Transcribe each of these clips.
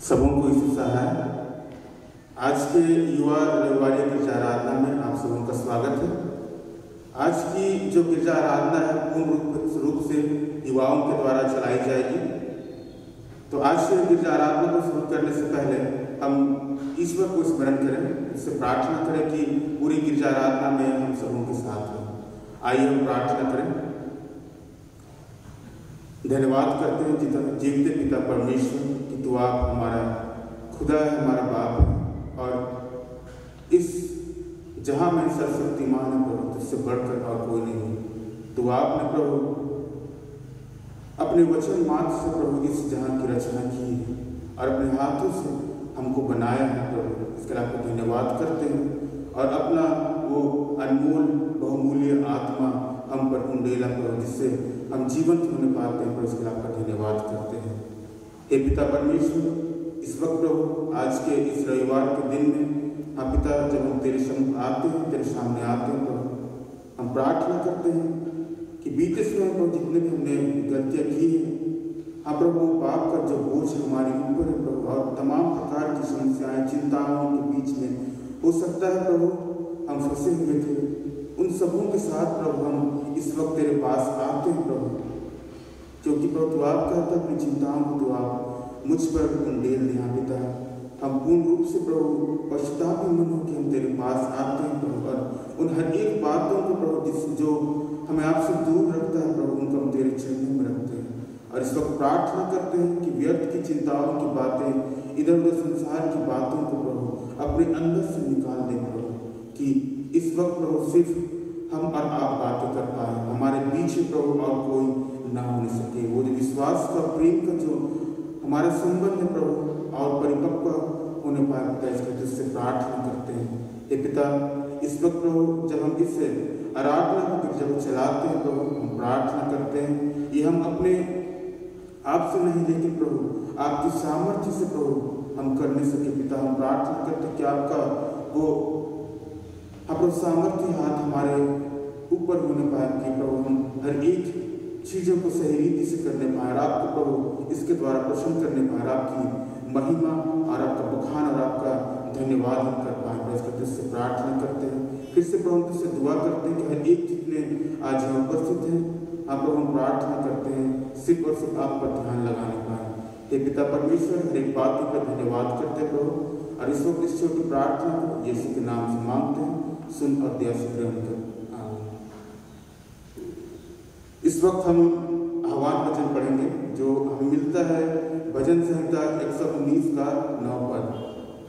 सबों को ईसा है। आज के युवा रविवारी गिरजा आराधना में आप सबों का स्वागत है। आज की जो गिरजा आराधना है पूर्ण रूप से युवाओं के द्वारा चलाई जाएगी। तो आज से गिरजा आराधना को शुरू करने से पहले हम ईश्वर को स्मरण करें, इससे प्रार्थना करें कि पूरी गिरजा आराधना में हम सबों के साथ हों। आइए हम प्रार्थना करें। धन्यवाद करते हैं जीवते पिता परमेश्वर कि तू आप हमारा खुदा है, हमारा बाप है और इस जहां में सर्वशक्तिमान है प्रभु, तुझसे बढ़कर और कोई नहीं। तो आपने प्रभु अपने वचन मात्र से प्रभु इस जहां की रचना की है और अपने हाथों से हमको बनाया है प्रभु, इसके लिए आपको धन्यवाद करते हैं और अपना वो अनमोल बहुमूल्य आत्मा हम पर उंडेला प्रभु, जिससे हम जीवंत होने पाते हैं। पर इसके लिए आपका धन्यवाद करते हैं। हे पिता परमेश्वर, इस वक्त प्रभु आज के इस रविवार के दिन में हाँ पिता, जब हम तेरे सम्मुख आते हैं, तेरे सामने आते हैं प्रभु, हम प्रार्थना करते हैं कि बीते समय प्रभु जितने भी हमने गलतियाँ की हैं, हाँ प्रभु पाप का जो बोझ हमारे ऊपर है प्रभु और तमाम प्रकार की समस्याएं चिंताओं के बीच में हो सकता है प्रभु हम फंसे हुए थे, उन सबों के साथ प्रभु हम इस वक्त तेरे पास आते हैं प्रभु, क्योंकि प्रभु तू आप कहता अपनी चिंताओं को तो आप मुझ पर उंडेल दिया पिता। हम पूर्ण रूप से प्रभु पश्चाताप मन हो कि हम तेरे पास आते हैं प्रभु और उन हर एक बातों को प्रभु जो हमें आपसे दूर रखता है प्रभु, उनको हम तेरे चरणों में रखते हैं और इस वक्त प्रार्थना करते हैं कि व्यर्थ की चिंताओं की बातें, इधर उधर संसार की बातों को प्रभु अपने अंदर से निकाल दें प्रभु, कि इस वक्त प्रभु सिर्फ हम और आप बातें कर पाए, हमारे पीछे प्रभु और कोई ना होने सके। वो जो विश्वास का प्रेम का जो हमारा संबंध है प्रभु और परिपक्व होने पाए, इसके तुझसे प्रार्थना करते हैं। हे पिता, इस वक्त प्रभु जब हम इस आराधना को जब चलाते हैं प्रभु, हम प्रार्थना करते हैं ये हम अपने आप से नहीं लेकिन प्रभु आपकी सामर्थ्य से प्रभु हम कर नहीं सके। पिता, हम प्रार्थना करते हैं कि आपका वो अपना सामर्थ्य हाथ हमारे ऊपर होने पाए कि प्रभु हम हर एक चीज़ों को सही रीति से करने पाए, आपको प्रभु इसके द्वारा प्रसन्न करने पाए, आपकी महिमा और आपका बखान और आपका धन्यवाद हम कर पाए। इसके तुझसे प्रार्थना करते हैं, फिर से प्रभु तुझसे दुआ करते हैं कि हर एक जितने आज यहाँ उपस्थित हैं आप प्रभु हम प्रार्थना करते हैं सिर्फ और सिर्फ आप पर ध्यान लगाने पाए। हे पिता परमेश्वर, हर एक बात पर धन्यवाद करते हैं प्रभु और इस वक्त इस छोटी प्रार्थना को यीशु के नाम से मांगते हैं, सुन और दया से ग्रहण कर। इस वक्त हम आह्वान वचन पढ़ेंगे जो हमें मिलता है भजन संहिता 119 का 9 पद।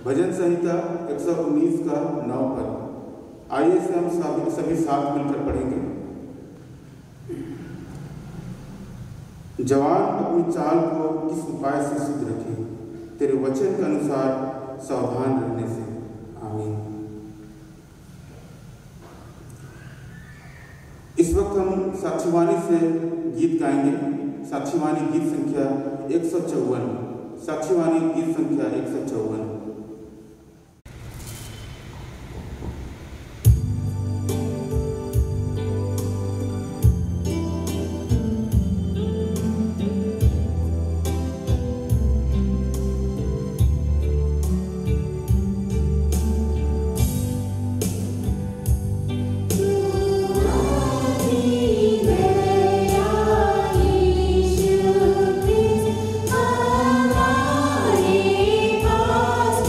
भजन संहिता 119 का 9 पद। आइए से हम सभी साथ मिलकर पढ़ेंगे। जवान अपनी चाल को किस उपाय से सिद्ध रखे, तेरे वचन के अनुसार सावधान रहने से। आमीन। इस वक्त हम साक्षीवाणी से गीत गाएंगे। साक्षीवाणी गीत संख्या 154। साक्षीवाणी गीत संख्या 154। हमारे पास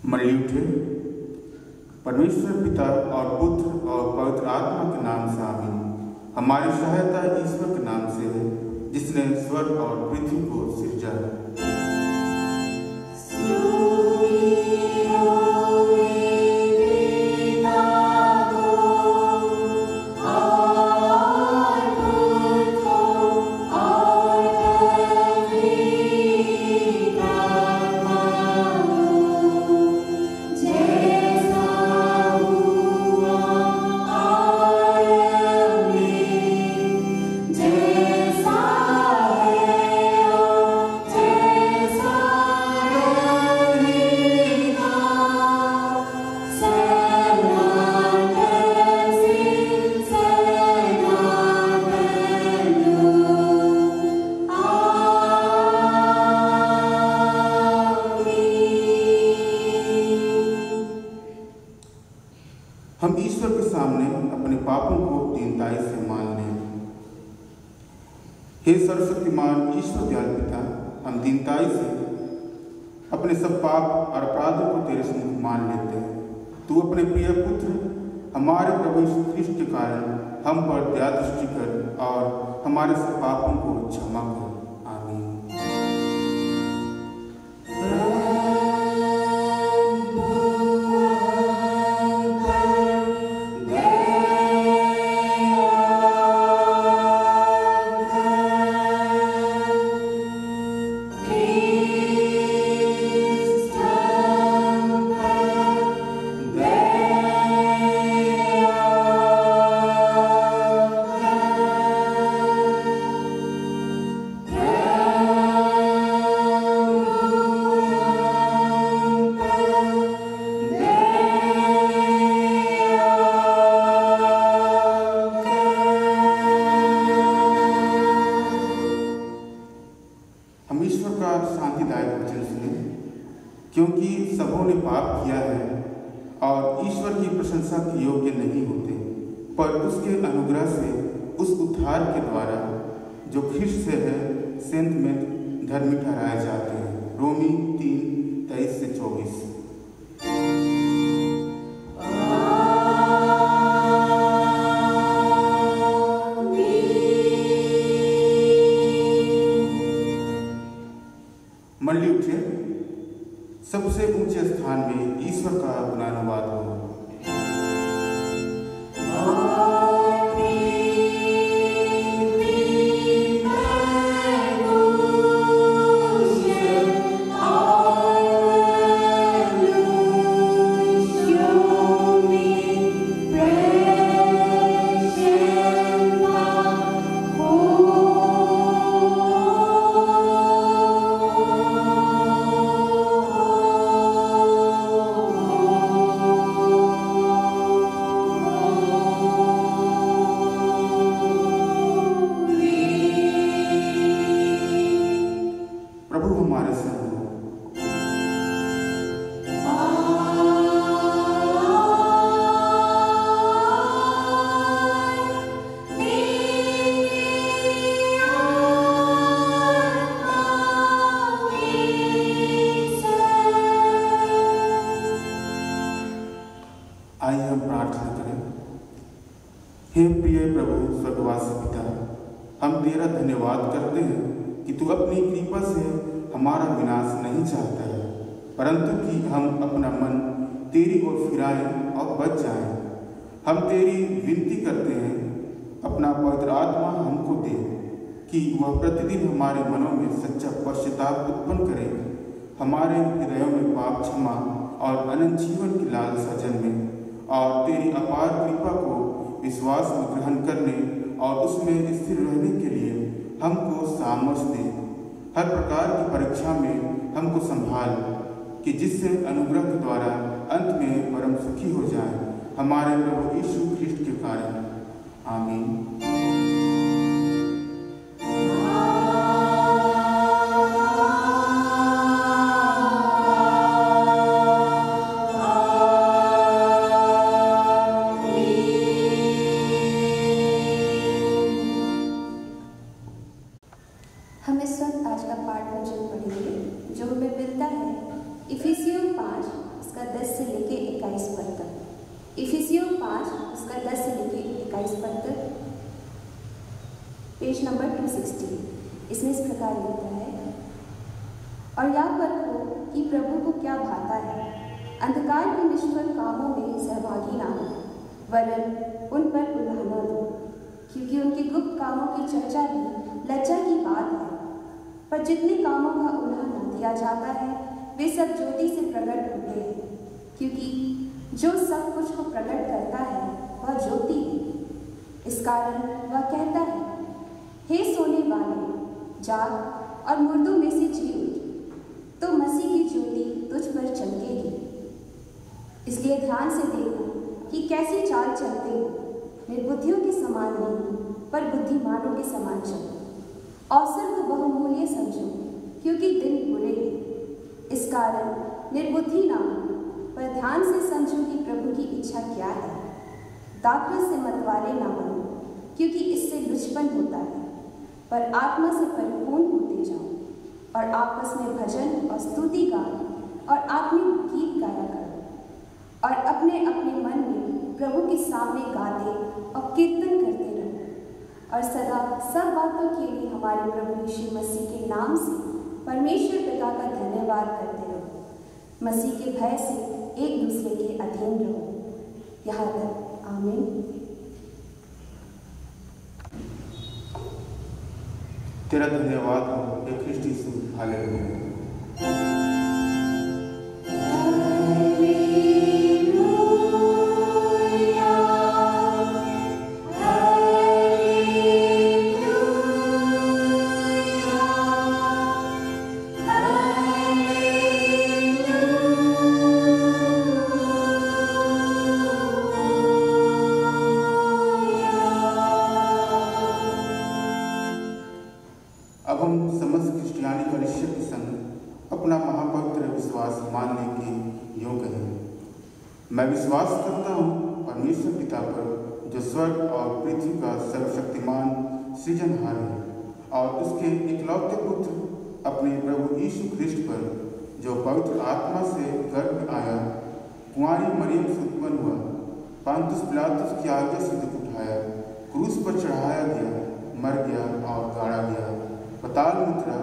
मंडली उठे। परमेश्वर पिता और पुत्र और पवित्र आत्मा के नाम से आमीन। हमारी सहायता ईश्वर के नाम से है, जिसने स्वर्ग और पृथ्वी को सिरजा। हम ईश्वर के सामने अपने पापों को दीनताई से मान लें। हे सर्वशक्तिमान ईश्वर दयाल पिता, हम दीनताई से अपने सब पाप और अपराधों को तेरे सम्मुख मान लेते हैं। तू अपने प्रिय पुत्र हमारे प्रभु यीशु ख्रीष्ट के कारण हम पर दया दृष्टि कर और हमारे सब पापों को क्षमा कर। आमीन। हम ईश्वर का शांतिदायक वचन सुने, क्योंकि सबों ने पाप किया है और ईश्वर की प्रशंसा के योग्य नहीं होते, पर उसके अनुग्रह से उस उद्धार के द्वारा जो ख्रिस्त से है सेंत में धर्मी ठहराए जाते हैं। रोमी 3:23-24। मंडली उठे। सबसे ऊंचे स्थान में ईश्वर का गुणानुवाद हो। प्रभु हमारे संग हो। आइए हम प्रार्थना करें। हे प्रिय प्रभु स्वर्गवासी पिता, हम तेरा धन्यवाद करते हैं कि तू अपनी कृपा से हमारा विनाश नहीं चाहता है, परंतु कि हम अपना मन तेरी ओर फिराएं और बच जाएं। हम तेरी विनती करते हैं, अपना पवित्र आत्मा हमको दे कि वह प्रतिदिन हमारे मनों में सच्चा पश्चाताप उत्पन्न करे, हमारे हृदयों में पाप क्षमा और अनंत जीवन की लालसा जन्मे, और तेरी अपार कृपा को विश्वास में ग्रहण करने और उसमें स्थिर रहने के लिए हमको सामर्थ्य दे। हर प्रकार की परीक्षा में हमको संभाल, कि जिससे अनुग्रह के द्वारा अंत में परम सुखी हो जाए, हमारे प्रभु यीशु ख्रिस्ट के कारण। आमीन। हम इस वक्त आज का पाठ वचन पढ़ेंगे जो हमें मिलता है इफिसियों 5 उसका 10 से लेके 21 पद तक। इफिसियों 5 उसका 10 से लेके 21 पद तक, पेज नंबर 260। इसमें इस प्रकार लिखता है, और याद रखो कि प्रभु को क्या भाता है, अंधकार के निष्फल कामों में सहभागी ना हो, वरन उन पर उल्हाना दो, क्योंकि उनके गुप्त कामों की चर्चा भी लज्जा की बात है। पर जितने कामों का उल्हाना दिया जाता है वे सब ज्योति से प्रकट होते हैं, क्योंकि जो सब कुछ को प्रकट करता है वह ज्योति है। इस कारण वह कहता है, हे सोने वाले, जाग और मुर्दों में से जी उठ, तो मसीह की ज्योति तुझ पर चमकेगी। इसलिए ध्यान से देखो कि कैसी चाल चलते हो, निर्बुद्धियों के समान नहीं पर बुद्धिमानों के समान चलो। अवसर को बहुमूल्य समझो, क्योंकि दिन बुरे हैं। इस कारण निर्बुद्धि ना हो, पर ध्यान से समझो कि प्रभु की इच्छा क्या है। दाखरस से मतवाले ना बनो, क्योंकि इससे लुचपन होता है, पर आत्मा से परिपूर्ण होते जाओ और आपस में भजन और स्तुति गान और आत्मिक गीत गाया करो और अपने अपने मन में प्रभु के सामने गाते और कीर्तन करते रहो और सदा सब बातों के लिए हमारे प्रभु यीशु मसीह के नाम से परमेश्वर पिता का धन्यवाद करते रहो। मसीह के भय से एक दूसरे के अधीन रहो। यहाँ तक आमीन। तेरा धन्यवाद हो हे ख्रिस्ट यीशु। हालेलुया। अब हम समस्त क्रिश्चियानी कलीसिया के संग अपना महापवित्र विश्वास मानने के योग्य हैं। मैं विश्वास करता हूँ परमेश्वर पिता पर, जो स्वर्ग और पृथ्वी का सर्वशक्तिमान सृजनहार है, और उसके इकलौते पुत्र अपने प्रभु यीशु ख्रिस्ट पर, जो पवित्र आत्मा से गर्भ में आया, कुंवारी मरियम से उत्पन्न हुआ, पुन्तियुस पिलातुस की आज्ञा से दुख उठाया, क्रूस पर चढ़ाया गया, मर गया और गाड़ा गया, पाताल में उतरा,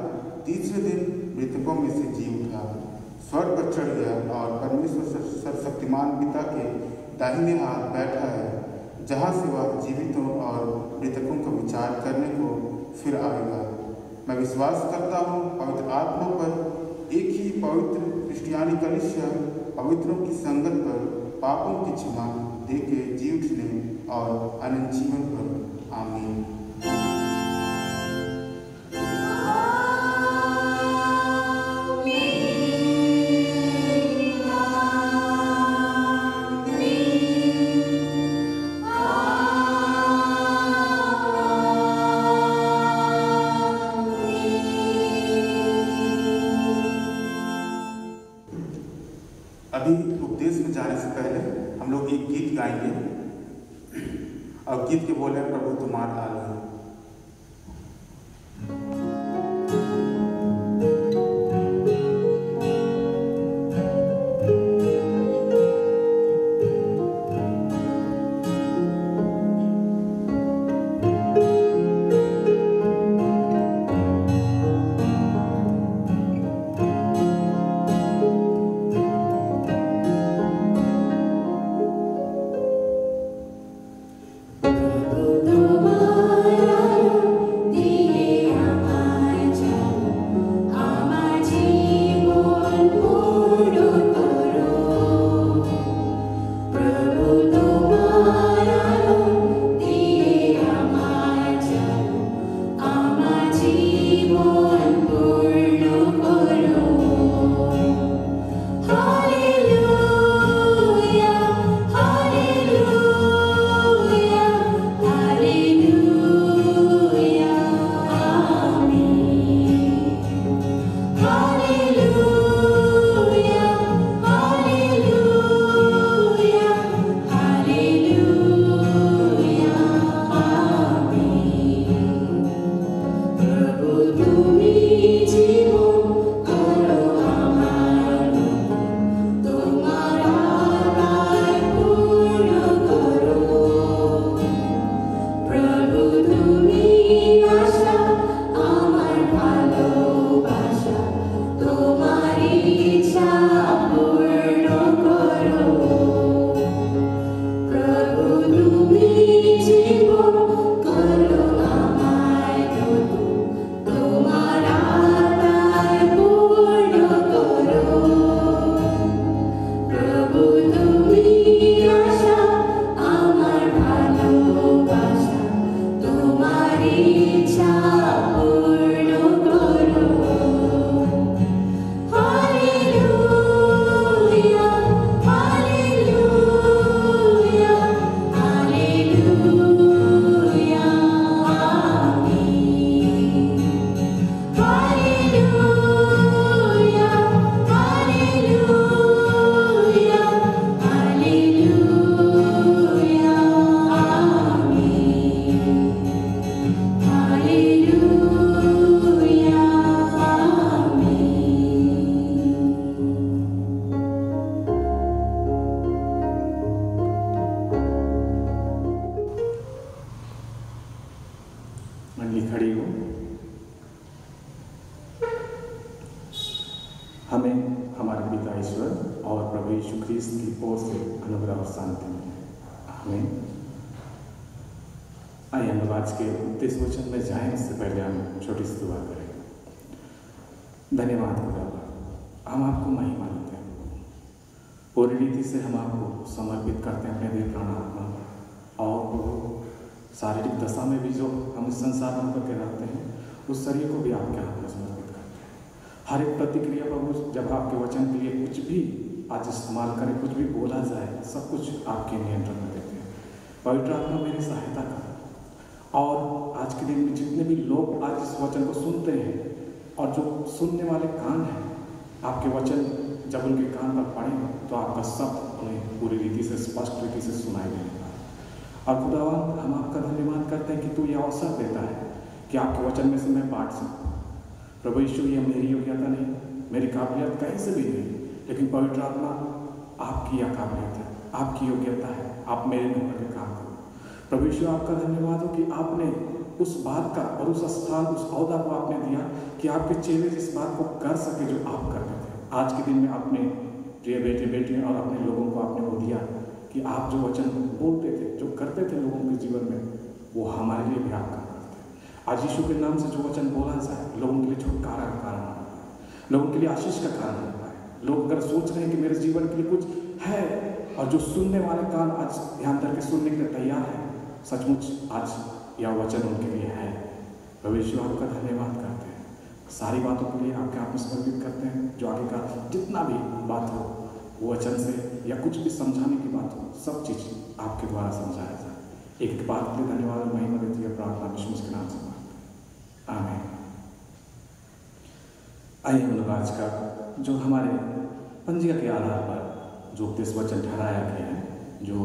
तीसरे दिन मृतकों में से जी उठा, स्वर्ग पर चढ़ गया और परमेश्वर सर्वशक्तिमान पिता के दाहिने हाथ बैठा है, जहाँ से वह जीवितों और मृतकों का विचार करने को फिर आएगा। मैं विश्वास करता हूँ पवित्र आत्मा पर, एक ही पवित्र क्रिश्चियानी कलीसिया, पवित्रों की संगत पर, पापों की क्षमा देके जी उठने और अनंत जीवन पर। आमीन। अभी उपदेश में जाने से पहले हम लोग एक गीत गाएंगे और गीत के बोले प्रभु तुम्हारा आलो है। Tomorrow प्रभु यीशु ख्रीस्त की ओर से अनुग्रह और शांति मिले। आमीन। आइए हम लोग आज के उपदेश वचन में जाएं, उससे पहले हम छोटी सी दुआ करें। धन्यवाद खुदा, हम आपको महिमा देते हैं, पूरी रीति से हम आपको समर्पित करते हैं अपने देह प्राण आत्मा, और शारीरिक दशा में भी जो हम इस संसार में होकर के रहते हैं उस शरीर को भी आपके हाथ में समर्पित करते हैं। हर एक प्रतिक्रिया प्रभु, जब आपके वचन के लिए कुछ भी आज इस्तेमाल करें, कुछ भी बोला जाए, सब कुछ आपके नियंत्रण में देते हैं। पवित्र आत्मा मेरी सहायता कर, और आज के दिन में जितने भी लोग आज इस वचन को सुनते हैं और जो सुनने वाले कान हैं, आपके वचन जब उनके कान पर पड़े तो आपका शब्द उन्हें पूरी रीति से स्पष्ट रीति से सुनाई देगा। और खुदावंद, हम आपका धन्यवाद करते हैं कि तू यह अवसर देता है कि आपके वचन में से मैं बांट सकूँ। प्रभु यीशु, ये मेरी योग्यता नहीं, मेरी काबिलियत कहीं से भी नहीं, लेकिन पवित्र आत्मा आपकी यह काबिलियत है, आपकी योग्यता है, आप मेरे में होकर काम करो। प्रभु यीशु, आपका धन्यवाद हो कि आपने उस बात का और उस स्थान, उस औदा को आपने दिया कि आपके चेले जिस बात को कर सके जो आप करते थे। आज के दिन में आपने प्रिय बेटे बेटियाँ और अपने लोगों को आपने वो दिया कि आप जो वचन बोलते थे, जो करते थे लोगों के जीवन में, वो हमारे लिए भी आप करते थे। आज यीशु के नाम से जो वचन बोला जाए, लोगों के लिए छुटकारा का कारण होता है, लोगों के लिए आशीष का कारण होता है। लोग अगर सोच रहे हैं कि मेरे जीवन के लिए कुछ है, और जो सुनने वाले कान आज ध्यान करके सुनने के लिए तैयार है, सचमुच आज यह वचन उनके लिए है। प्रभु यीशु, आपका धन्यवाद करते हैं, सारी बातों के लिए आपके हाथ में समर्पित करते हैं। जो आगे का जितना भी बात हो, वो वचन से या कुछ भी समझाने की बात हो, सब चीज़ आपके द्वारा समझाया जाए। एक बात के लिए धन्यवाद और महिमा देती है, प्रार्थना यीशु के नाम से मांगते हैं, आमीन। आइए हम लोग आज का जो हमारे पंजिका के आधार पर जो उपदेश वचन ठहराया गया है, जो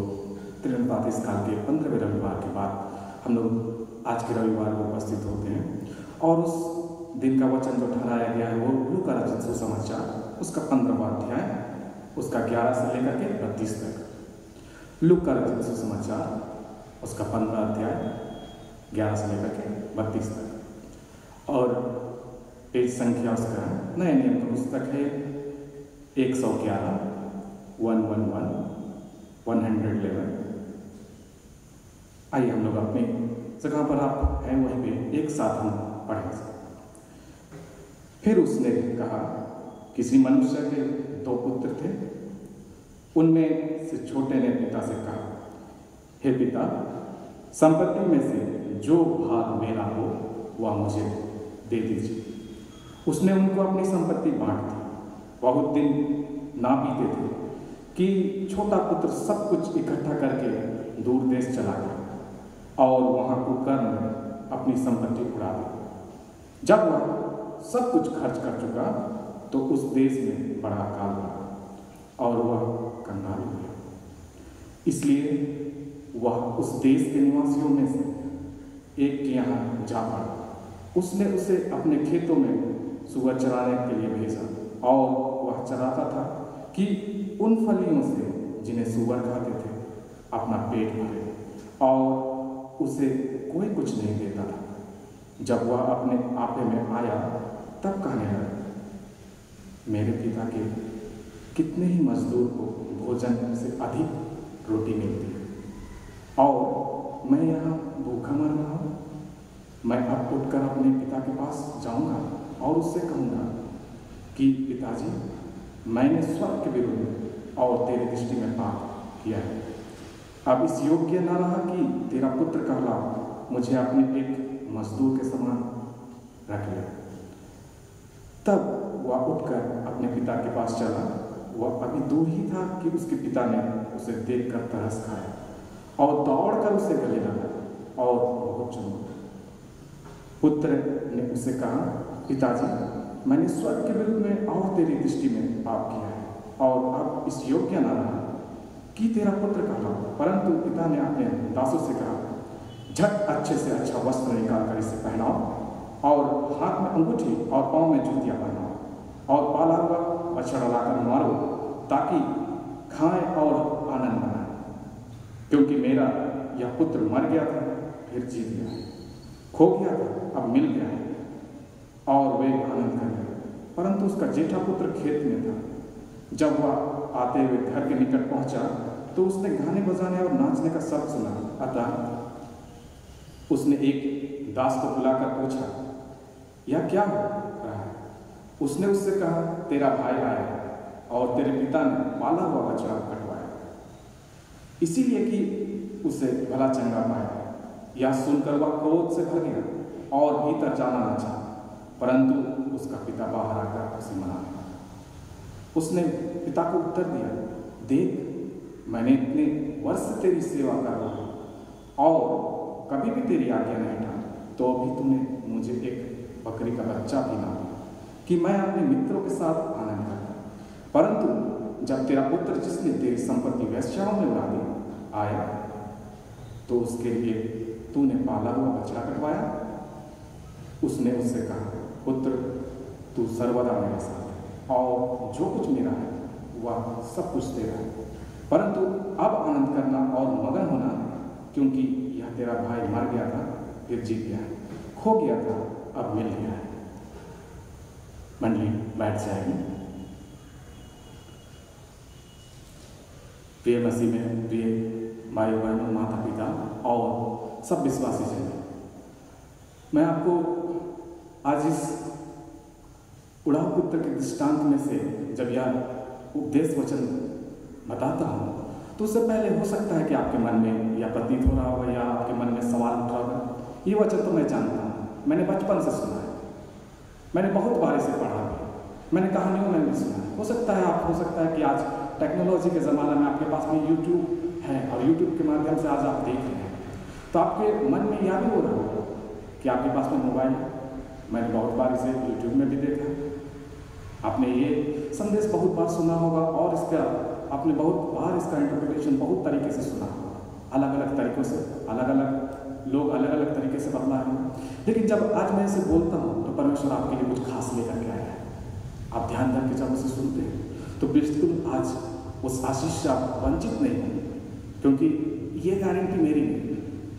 43 काल के 15वें रविवार के बाद हम लोग आज के रविवार को उपस्थित होते हैं, और उस दिन का वचन जो ठहराया गया है वो लूका रचित सुसमाचार उसका 15वां अध्याय उसका 11 से लेकर के 32 तक। लूका रचित सुसमाचार उसका 15 अध्याय 11 से लेकर के 32 तक, और पेज संख्या उसका नए नियम का पुस्तक है 111, 111, 111। आइए हम लोग अपनी जगह पर आप हैं वहीं पे एक साथ हम पढ़ें। फिर उसने कहा, किसी मनुष्य के 2 पुत्र थे, उनमें से छोटे ने पिता से कहा, हे पिता, संपत्ति में से जो भाग मेरा हो वह मुझे दे दीजिए। उसने उनको अपनी संपत्ति बांट दी। बहुत दिन ना बीते थे कि छोटा पुत्र सब कुछ इकट्ठा करके दूर देश चला गया और वहाँ कुकर्म में अपनी संपत्ति उड़ा दी। जब वह सब कुछ खर्च कर चुका तो उस देश में बड़ा अकाल पड़ा और वह कंगाल हो गया। इसलिए वह उस देश के निवासियों में से एक के यहाँ जा पड़ा। उसने उसे अपने खेतों में सुअर चराने के लिए भेजा और वह चराता था कि उन फलियों से जिन्हें सुअर खाते थे अपना पेट भरे, और उसे कोई कुछ नहीं देता था। जब वह अपने आपे में आया तब कहने लगा, मेरे पिता के कितने ही मजदूर को भोजन से अधिक रोटी मिलती है और मैं यहाँ भूखा मर रहा हूँ। मैं अब उठकर अपने पिता के पास जाऊँगा और उससे कहूँगा कि पिताजी, मैंने स्वर्ग के विरुद्ध और तेरी दृष्टि में पाप किया है। अब इस योग्य न रहा कि तेरा पुत्र कहला, मुझे अपने एक मजदूर के समान रख ले। तब वह उठकर अपने पिता के पास चला। वह अभी दूर ही था कि उसके पिता ने उसे देखकर तरस खाया और दौड़कर उसे गले लगा और बहुत चुमा। पुत्र ने उसे कहा, पिताजी, मैंने स्वर्ग के विरुद्ध में और तेरी दृष्टि में पाप किया है और अब इस योग्य न रहा कि तेरा पुत्र कहलाऊं। परंतु पिता ने अपने दासों से कहा, झट अच्छे से अच्छा वस्त्र निकाल कर इसे पहनाओ और हाथ में अंगूठी और पाँव में जूतियाँ पहनाओ और पाला हुआ बछड़ा लाकर मारो, ताकि खाएं और आनंद मनाएं। क्योंकि मेरा यह पुत्र मर गया था फिर जी गया है, खो गया था अब मिल गया है। और वे आनंद कर गए। परंतु उसका जेठा पुत्र खेत में था। जब वह आते हुए घर के निकट पहुंचा तो उसने गाने बजाने और नाचने का शब्द सुना। अतः उसने एक दास को बुलाकर पूछा, यह क्या हो रहा है? उसने उससे कहा, तेरा भाई आया और तेरे पिता ने पाला हुआ बछड़ा कटवाया, इसीलिए कि उसे भला चंगा पाया। यह सुनकर वह क्रोध से भर गया और भीतर जाना न चाहा, परंतु उसका पिता बाहर आकर उसे मना लिया। उसने पिता को उत्तर दिया, देख, मैंने इतने वर्ष से तेरी सेवा कर रहा हूँ और कभी भी तेरी आज्ञा नहीं टाली, तो अभी तूने मुझे एक बकरी का बच्चा भी ना दिया कि मैं अपने मित्रों के साथ आनंद करता। परंतु जब तेरा पुत्र जिसने तेरी संपत्ति वेश्याओं में उड़ा दी आया, तो उसके लिए तूने पाला हुआ बछड़ा कटवाया। उसने उससे कहा, पुत्र, तू सर्वदा मेरे साथ है और जो कुछ मेरा है वह सब कुछ तेरा है, परंतु अब आनंद करना और मगन होना, क्योंकि यह तेरा भाई मर गया था फिर जी गया है, खो गया था अब मिल गया है। मंडली बैठ जाएगी। प्रिय मसीह में प्रिय माई बहनों, माता पिता और सब विश्वासी जन, मैं आपको आज इस उड़ाऊ पुत्र के दृष्टांत में से जब यह उपदेश वचन बताता हूँ, तो उससे पहले हो सकता है कि आपके मन में या प्रतीत हो रहा होगा या आपके मन में सवाल उठ रहा होगा, ये वचन तो मैं जानता हूँ, मैंने बचपन से सुना है, मैंने बहुत बार इसे पढ़ा भी, मैंने कहानियों में भी सुना है। हो सकता है कि आज टेक्नोलॉजी के ज़माना में आपके पास में यूट्यूब है और यूट्यूब के माध्यम से आज आप देख रहे हैं, तो आपके मन में यह भी हो रहा होगा कि आपके पास में मोबाइल है। मैंने बहुत बार इसे यूट्यूब में भी देखा, आपने ये संदेश बहुत बार सुना होगा और इसका आपने बहुत बार इसका इंटरप्रिटेशन बहुत तरीके से सुना होगा, अलग अलग तरीक़ों से, अलग अलग लोग अलग अलग तरीके से बतला रहे हैं। लेकिन जब आज मैं इसे बोलता हूँ तो परमेश्वर आपके लिए कुछ खास लेकर के आया है। आप ध्यान रख के जब उसे सुनते हैं तो बिल्कुल आज उस आशीष से आप वंचित नहीं होंगे, क्योंकि ये गारंटी मेरी नहीं,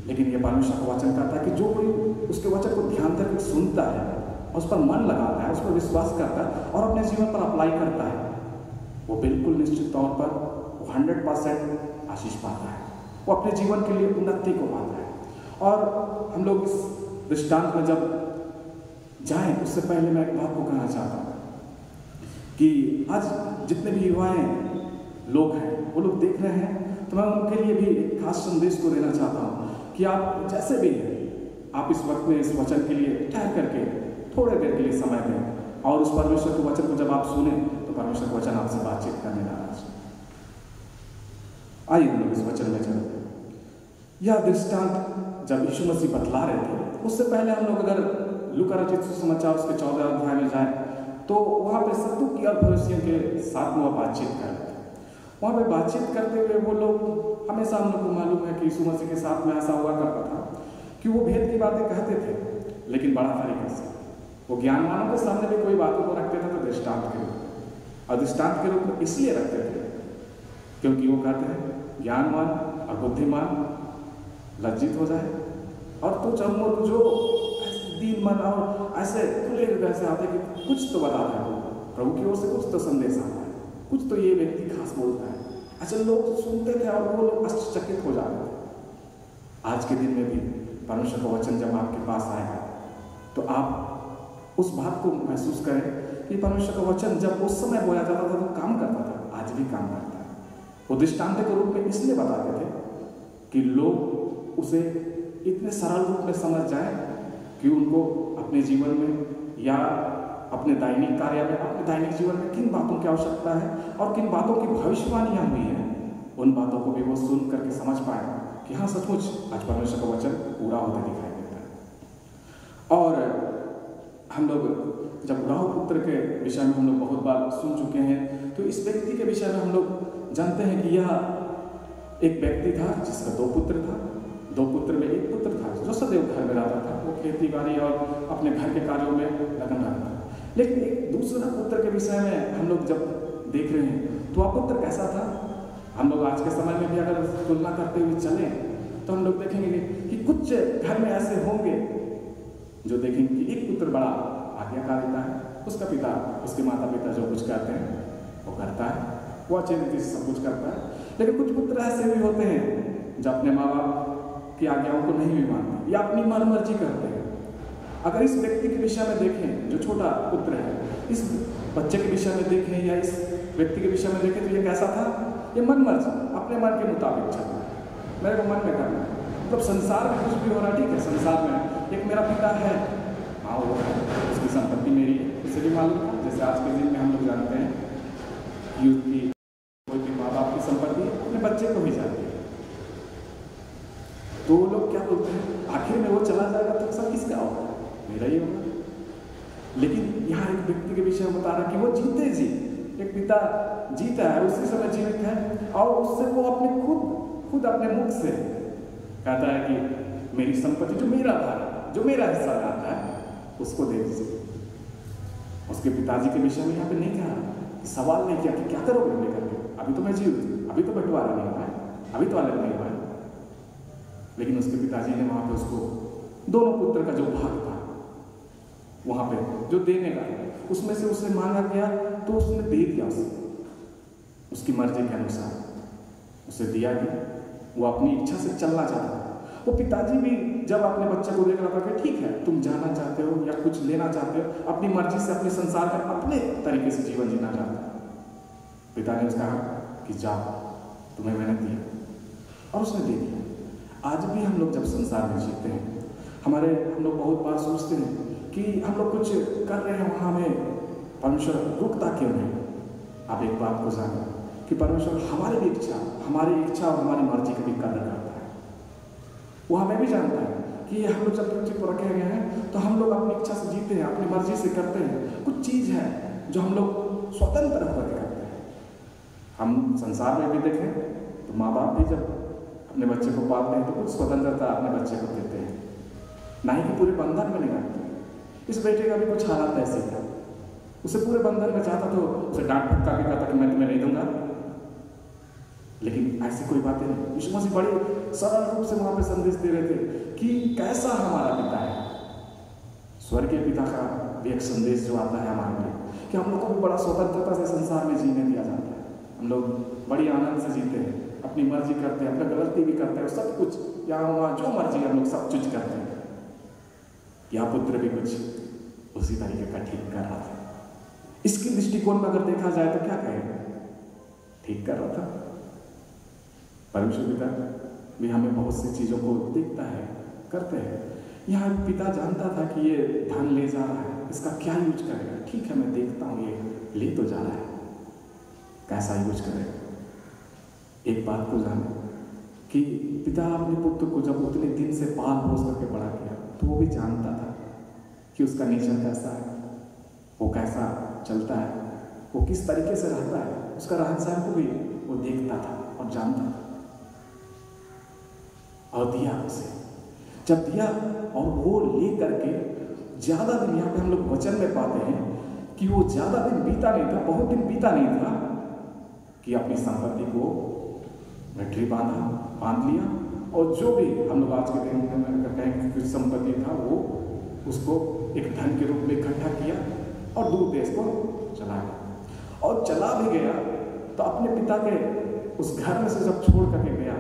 लेकिन ये परमेश्वर का वचन कहता है कि जो कोई उसके वचन को ध्यान करके सुनता है, उस पर मन लगाता है, उस पर विश्वास करता है और अपने जीवन पर अप्लाई करता है, वो बिल्कुल निश्चित तौर पर 100% आशीष पाता है, वो अपने जीवन के लिए उन्नति को पाता है। और हम लोग इस दृष्टांत में जब जाएं, उससे पहले मैं एक बात को कहना चाहता हूँ कि आज जितने भी युवाएं लोग हैं वो लोग देख रहे हैं, तो मैं उनके लिए भी एक खास संदेश को देना चाहता हूँ कि आप जैसे भी हैं, आप इस वक्त में इस वचन के लिए ठहर करके थोड़े देर के लिए समय दें और उस परमेश्वर के वचन को जब आप सुने तो परमेश्वर का वचन आपसे बातचीत करने लगा। आइए हम लोग इस वचन में चलते हैं। यह दृष्टांत जब यीशु मसीह बतला रहे थे, उससे पहले हम लोग अगर लूका रचित सुसमाचार उसके 14 अध्याय में जाए तो वहाँ पे सदूकी और फरीसियों के साथ में वह बातचीत कर रहे थे। वहाँ पे बातचीत करते हुए वो लोग, हमेशा हम लोग को मालूम है कि यीशु मसीह के साथ में ऐसा हुआ करता था कि वो भेद की बातें कहते थे, लेकिन बड़ा तरीके से वो ज्ञानवानों के सामने भी कोई बातों को रखते थे तो दृष्टांत के रूप में, और दृष्टांत के रूप में इसलिए रखते थे क्योंकि वो कहते हैं ज्ञानवान और बुद्धिमान लज्जित हो जाए और तो चमूर जो दीन मन और ऐसे खुले हृदय से आते कि कुछ तो बताता है, प्रभु की ओर से कुछ तो संदेश आता है, कुछ तो ये व्यक्ति खास बोलता है। अच्छा, लोग सुनते थे और वो लोग आश्चर्यचकित हो जाते थे। आज के दिन में भी परमेश्वर का वचन जब आपके पास आएगा तो आप उस बात को महसूस करें कि परमेश्वर का वचन जब उस समय बोला जाता था तो काम करता था, आज भी काम करता है। वो दृष्टांत के रूप में इसलिए बताते थे कि लोग उसे इतने सरल रूप में समझ जाए कि उनको अपने जीवन में या अपने दैनिक कार्य में, अपने दैनिक जीवन में किन बातों की आवश्यकता है और किन बातों की भविष्यवाणियाँ हुई हैं, उन बातों को भी वो सुन करके समझ पाए कि हाँ, सचमुच आज परमेश्वर का वचन पूरा होता दिखाई देता है। और हम लोग जब उड़ाऊ पुत्र के विषय में हम लोग बहुत बार सुन चुके हैं, तो इस व्यक्ति के विषय में हम लोग जानते हैं कि यह एक व्यक्ति था जिसका 2 पुत्र था। 2 पुत्र में एक पुत्र था जो सदैव घर में रहता था, वो खेती बाड़ी और अपने घर के कार्यों में लगन रहता था। लेकिन एक दूसरा पुत्र के विषय में हम लोग जब देख रहे हैं तो वह पुत्र कैसा था, हम लोग आज के समय में भी अगर तुलना करते हुए चलें तो हम लोग देखेंगे कि कुछ घर में ऐसे होंगे जो देखेंगे कि एक पुत्र बड़ा आज्ञाकारी है, उसका पिता, उसके माता पिता जो कुछ कहते हैं वो करता है, वो अच्छे रीति से सब कुछ करता है। लेकिन कुछ पुत्र ऐसे भी होते हैं जो अपने माँ बाप की आज्ञाओं को नहीं भी मानते या अपनी मनमर्जी करते हैं। अगर इस व्यक्ति के विषय में देखें, जो छोटा पुत्र है, इस बच्चे के विषय में देखें या इस व्यक्ति के विषय में देखें तो ये कैसा था? ये मनमर्जी, अपने मन के मुताबिक चलना, मेरे को मन में करना है। मतलब संसार में कुछ भी हो रहा है, ठीक है, संसार में एक मेरा पिता है, हाँ वो है, उसकी संपत्ति मेरी है, उसे भी मालूम है। जैसे आज के दिन में हम लोग जानते हैं यूथ की कोई भी माँ बाप की संपत्ति अपने बच्चे को ही जाती है, तो वो लोग क्या बोलते हैं, आखिर में वो चला जाएगा तो सब किसका होगा? मेरा ही होगा। लेकिन यहाँ एक व्यक्ति के विषय में बता रहा कि वो जीते जी, एक पिता जीता है, उसी समय जीवित है, और उससे वो अपने खुद अपने मुख से कहता है कि मेरी संपत्ति जो मेरा भाग, जो मेरा हिस्सा आता है उसको दे दीजिए। उसके पिताजी के विषय में यहाँ पे नहीं कहा, सवाल नहीं किया कि क्या करोगे लेकर के, अभी तो मैं जीवित, अभी तो बंटवारा नहीं हुआ है, अभी तो अलग नहीं हुआ है। लेकिन उसके पिताजी ने वहाँ पे उसको दोनों पुत्र का जो भाग था वहाँ पे जो देने का, उसमें से उससे मांगा गया तो उसने दे दिया उसे, उसकी मर्जी के अनुसार उसे दिया गया। वो अपनी इच्छा से चलना चाहता था। वो पिताजी भी जब अपने बच्चे को देख रहा था कि ठीक है तुम जाना चाहते हो या कुछ लेना चाहते हो, अपनी मर्जी से अपने संसार में अपने तरीके से जीवन जीना चाहते हो, पिता ने उसका कहा कि जाओ, तुम्हें मैंने दिया, और उसने दे दिया। आज भी हम लोग जब संसार में जीते हैं, हम लोग बहुत बार सोचते हैं कि हम लोग कुछ कर रहे हैं, वहाँ में परमेश्वर रुकता क्यों नहीं? आप एक बात को जानो कि परमेश्वर हमारी इच्छा और हमारी मर्जी की भी कदर करता है। वो हमें भी जानता है कि हम लोग जब पृथ्वी पर रखे गए हैं तो हम लोग अपनी इच्छा से जीते हैं, अपनी मर्जी से करते हैं। कुछ चीज़ है जो हम लोग स्वतंत्र होकर करते हैं। हम संसार में भी देखें तो माँ बाप भी जब अपने बच्चे को पालते हैं तो कुछ स्वतंत्रता अपने बच्चे को देते हैं, ना ही कि पूरे बंधन में नहीं रखते। इस बेटे का भी कुछ हालात ऐसे था, उसे पूरे बंधन में चाहता तो उसे डांट फटका के कहता कि मैं तुम्हें नहीं दूंगा, लेकिन ऐसी कोई बातें नहीं। यीशु मसीह बड़े सरल रूप से वहां पे संदेश दे रहे थे कि कैसा हमारा पिता है। स्वर्गीय पिता का भी एक संदेश जो आता है हमारे लिए कि हम लोग को भी बड़ा स्वतंत्रता से संसार में जीने दिया जाता है। हम लोग बड़ी आनंद से जीते हैं, अपनी मर्जी करते हैं, अपनी गलती भी करते हैं, सब कुछ यहाँ वहाँ जो मर्जी हम लोग सब कुछ करते हैं। यह पुत्र भी कुछ उसी तरीके का ठीक कर रहा था। इसके दृष्टिकोण में अगर देखा जाए तो क्या कहेगा? ठीक कर रहा था। परमेश्वर पिता भी हमें बहुत सी चीज़ों को देखता है, करते हैं। यहाँ पिता जानता था कि ये धन ले जा रहा है, इसका क्या यूज करेगा। ठीक है, मैं देखता हूँ ये ले तो जा रहा है, कैसा यूज करेगा। एक बात को जाने कि पिता अपने पुत्र को जब उतने दिन से पाल पोस करके बड़ा किया तो वो भी जानता था कि उसका नेचर कैसा है, वो कैसा चलता है, वो किस तरीके से रहता है। उसका रहन सहन को भी वो देखता था और जानता था, और दिया उसे। जब दिया और वो ले करके ज़्यादा दिन, यहाँ पे हम लोग वचन में पाते हैं कि वो ज़्यादा दिन बीता नहीं था, बहुत दिन बीता नहीं था कि अपनी संपत्ति को गठरी बांध लिया, और जो भी हम लोग आज के दिन में कहें कुछ संपत्ति था वो उसको एक धन के रूप में इकट्ठा किया और दूर देश को चला गया। और चला भी गया तो अपने पिता के उस घर में से जब छोड़ करके गया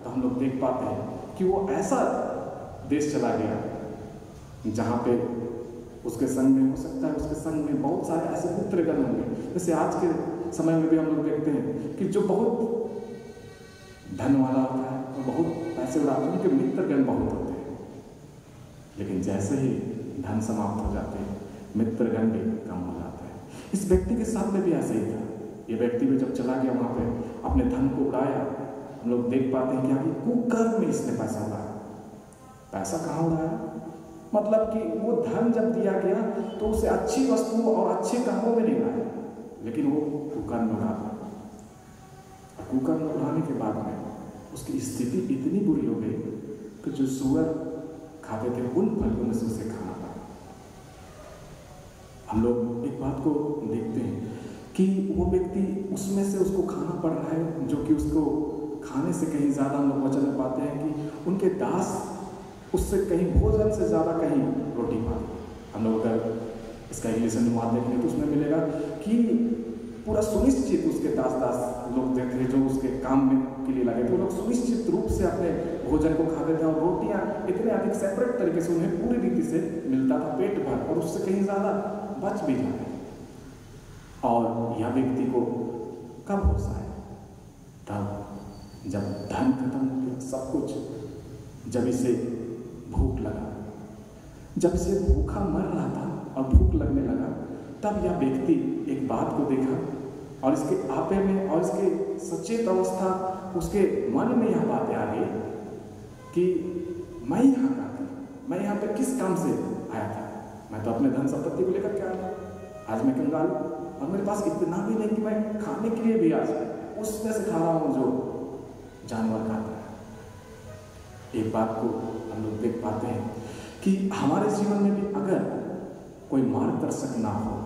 तो हम लोग देख पाते हैं कि वो ऐसा देश चला गया जहाँ पे उसके संग में, हो सकता है उसके संग में बहुत सारे ऐसे पुत्रगण होंगे। जैसे आज के समय में भी हम लोग देखते हैं कि जो बहुत धन वाला होता है और बहुत पैसे वाला, उनके मित्रगण बहुत होते हैं, लेकिन जैसे ही धन समाप्त हो जाते हैं मित्रगण भी कम हो जाते हैं। इस व्यक्ति के साथ में भी ऐसे ही था। ये व्यक्ति भी जब चला गया वहाँ पे अपने धन को उड़ाया, हम लोग देख पाते हैं कि अभी कुकर्म में इसने पैसा उड़ाया। पैसा कहाँ उड़ाया? मतलब कि वो धन जब दिया गया तो उसे अच्छी वस्तुओं और अच्छे कामों में नहीं लाया, लेकिन वो कुकर्म में उड़ा दिया। कुकर्म में उड़ाने के बाद में उसकी स्थिति इतनी बुरी हो गई कि जो सुअर खाते थे उन फलों में से उसे खाना पड़ा। हम लोग एक बात को देखते हैं कि वो व्यक्ति उसमें से उसको खाना पड़ रहा है, जो कि उसको खाने से कहीं ज़्यादा हम लोग वचन में पाते हैं कि उनके दास उससे कहीं भोजन से ज़्यादा कहीं रोटी पाते। हम लोग अगर इसका इंग्लिश अनुवाद देखेंगे तो उसमें मिलेगा कि पूरा सुनिश्चित उसके दास लोग थे जो उसके काम में के लिए लगे थे, वो लोग सुनिश्चित रूप से अपने भोजन को खाते थे और रोटियां इतने अधिक सेपरेट तरीके से उन्हें पूरी रीति से मिलता था पेट भर, और उससे कहीं ज़्यादा बच भी जाते। और यह व्यक्ति को कब होश आया? तब जब धन खत्म हो गया, सब कुछ, जब इसे भूख लगा, जब इसे भूखा मर रहा था और भूख लगने लगा, तब यह व्यक्ति एक बात को देखा और इसके आपे में और इसके सचेत अवस्था उसके मन में यह बात आ गई कि मैं यहाँ का था, मैं यहाँ पे किस काम से आया था? मैं तो अपने धन संपत्ति को लेकर के आया, आज मैं कंगाल हूँ और मेरे पास इतना भी नहीं कि मैं खाने के लिए भी आज उसमें से खा रहा हूँ जो जानवर खाता है। एक बात को हम लोग देख पाते हैं कि हमारे जीवन में भी अगर कोई मार्गदर्शक ना हो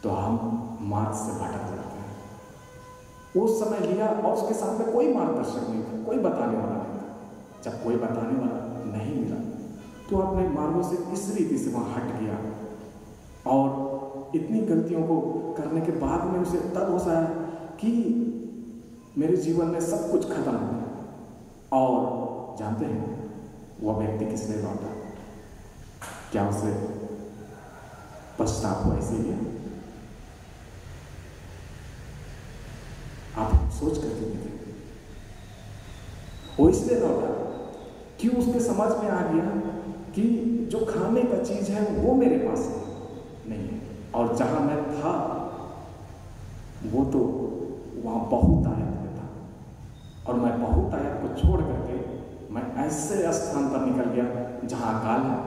तो हम मार्ग से भटक जाते हैं। उस समय लिया और उसके साथ में कोई मार्गदर्शक नहीं था, कोई बताने वाला नहीं था। जब कोई बताने वाला नहीं मिला तो अपने मार्गों से इस रीति से वहाँ हट गया और इतनी गलतियों को करने के बाद में उसे तब होश आया कि मेरे जीवन में सब कुछ खत्म हो गया। और जानते हैं वह व्यक्ति किस लिए लौटा? क्या उसे पश्चाताप हुआ इसीलिए? आप सोच करके देखें, वो इसलिए लौटा कि उसके समझ में आ गया कि जो खाने का चीज है वो मेरे पास नहीं है, और जहां मैं था वो तो वहां बहुत आयत में था, और मैं बहुत आयत को छोड़ करके मैं ऐसे स्थान पर निकल गया जहां अकाल है,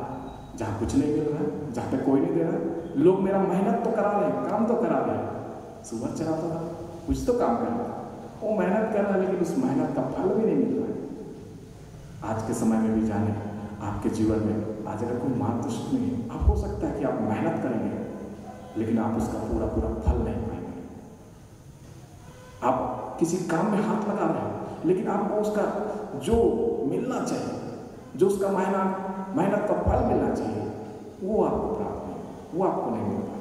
जहां कुछ नहीं मिल रहा है, जहां पे कोई नहीं दे रहा। लोग मेरा मेहनत तो करा रहे हैं, काम तो करा रहे हैं, सुबह चलाता था, कुछ तो काम कर रहा था, वो मेहनत कर रहा है, लेकिन उस मेहनत का फल भी नहीं मिल रहा है। आज के समय में भी जाने आपके जीवन में आज अगर कोई मार्गदर्शक नहीं है, आप हो सकता है कि आप मेहनत करेंगे लेकिन आप उसका पूरा पूरा फल नहीं पाएंगे। आप किसी काम में हाथ लगा रहे हैं लेकिन आपको उसका जो मिलना चाहिए, जो उसका मेहनत का फल मिलना चाहिए, वो आपको प्राप्त नहीं, वो आपको नहीं मिल पाएगा।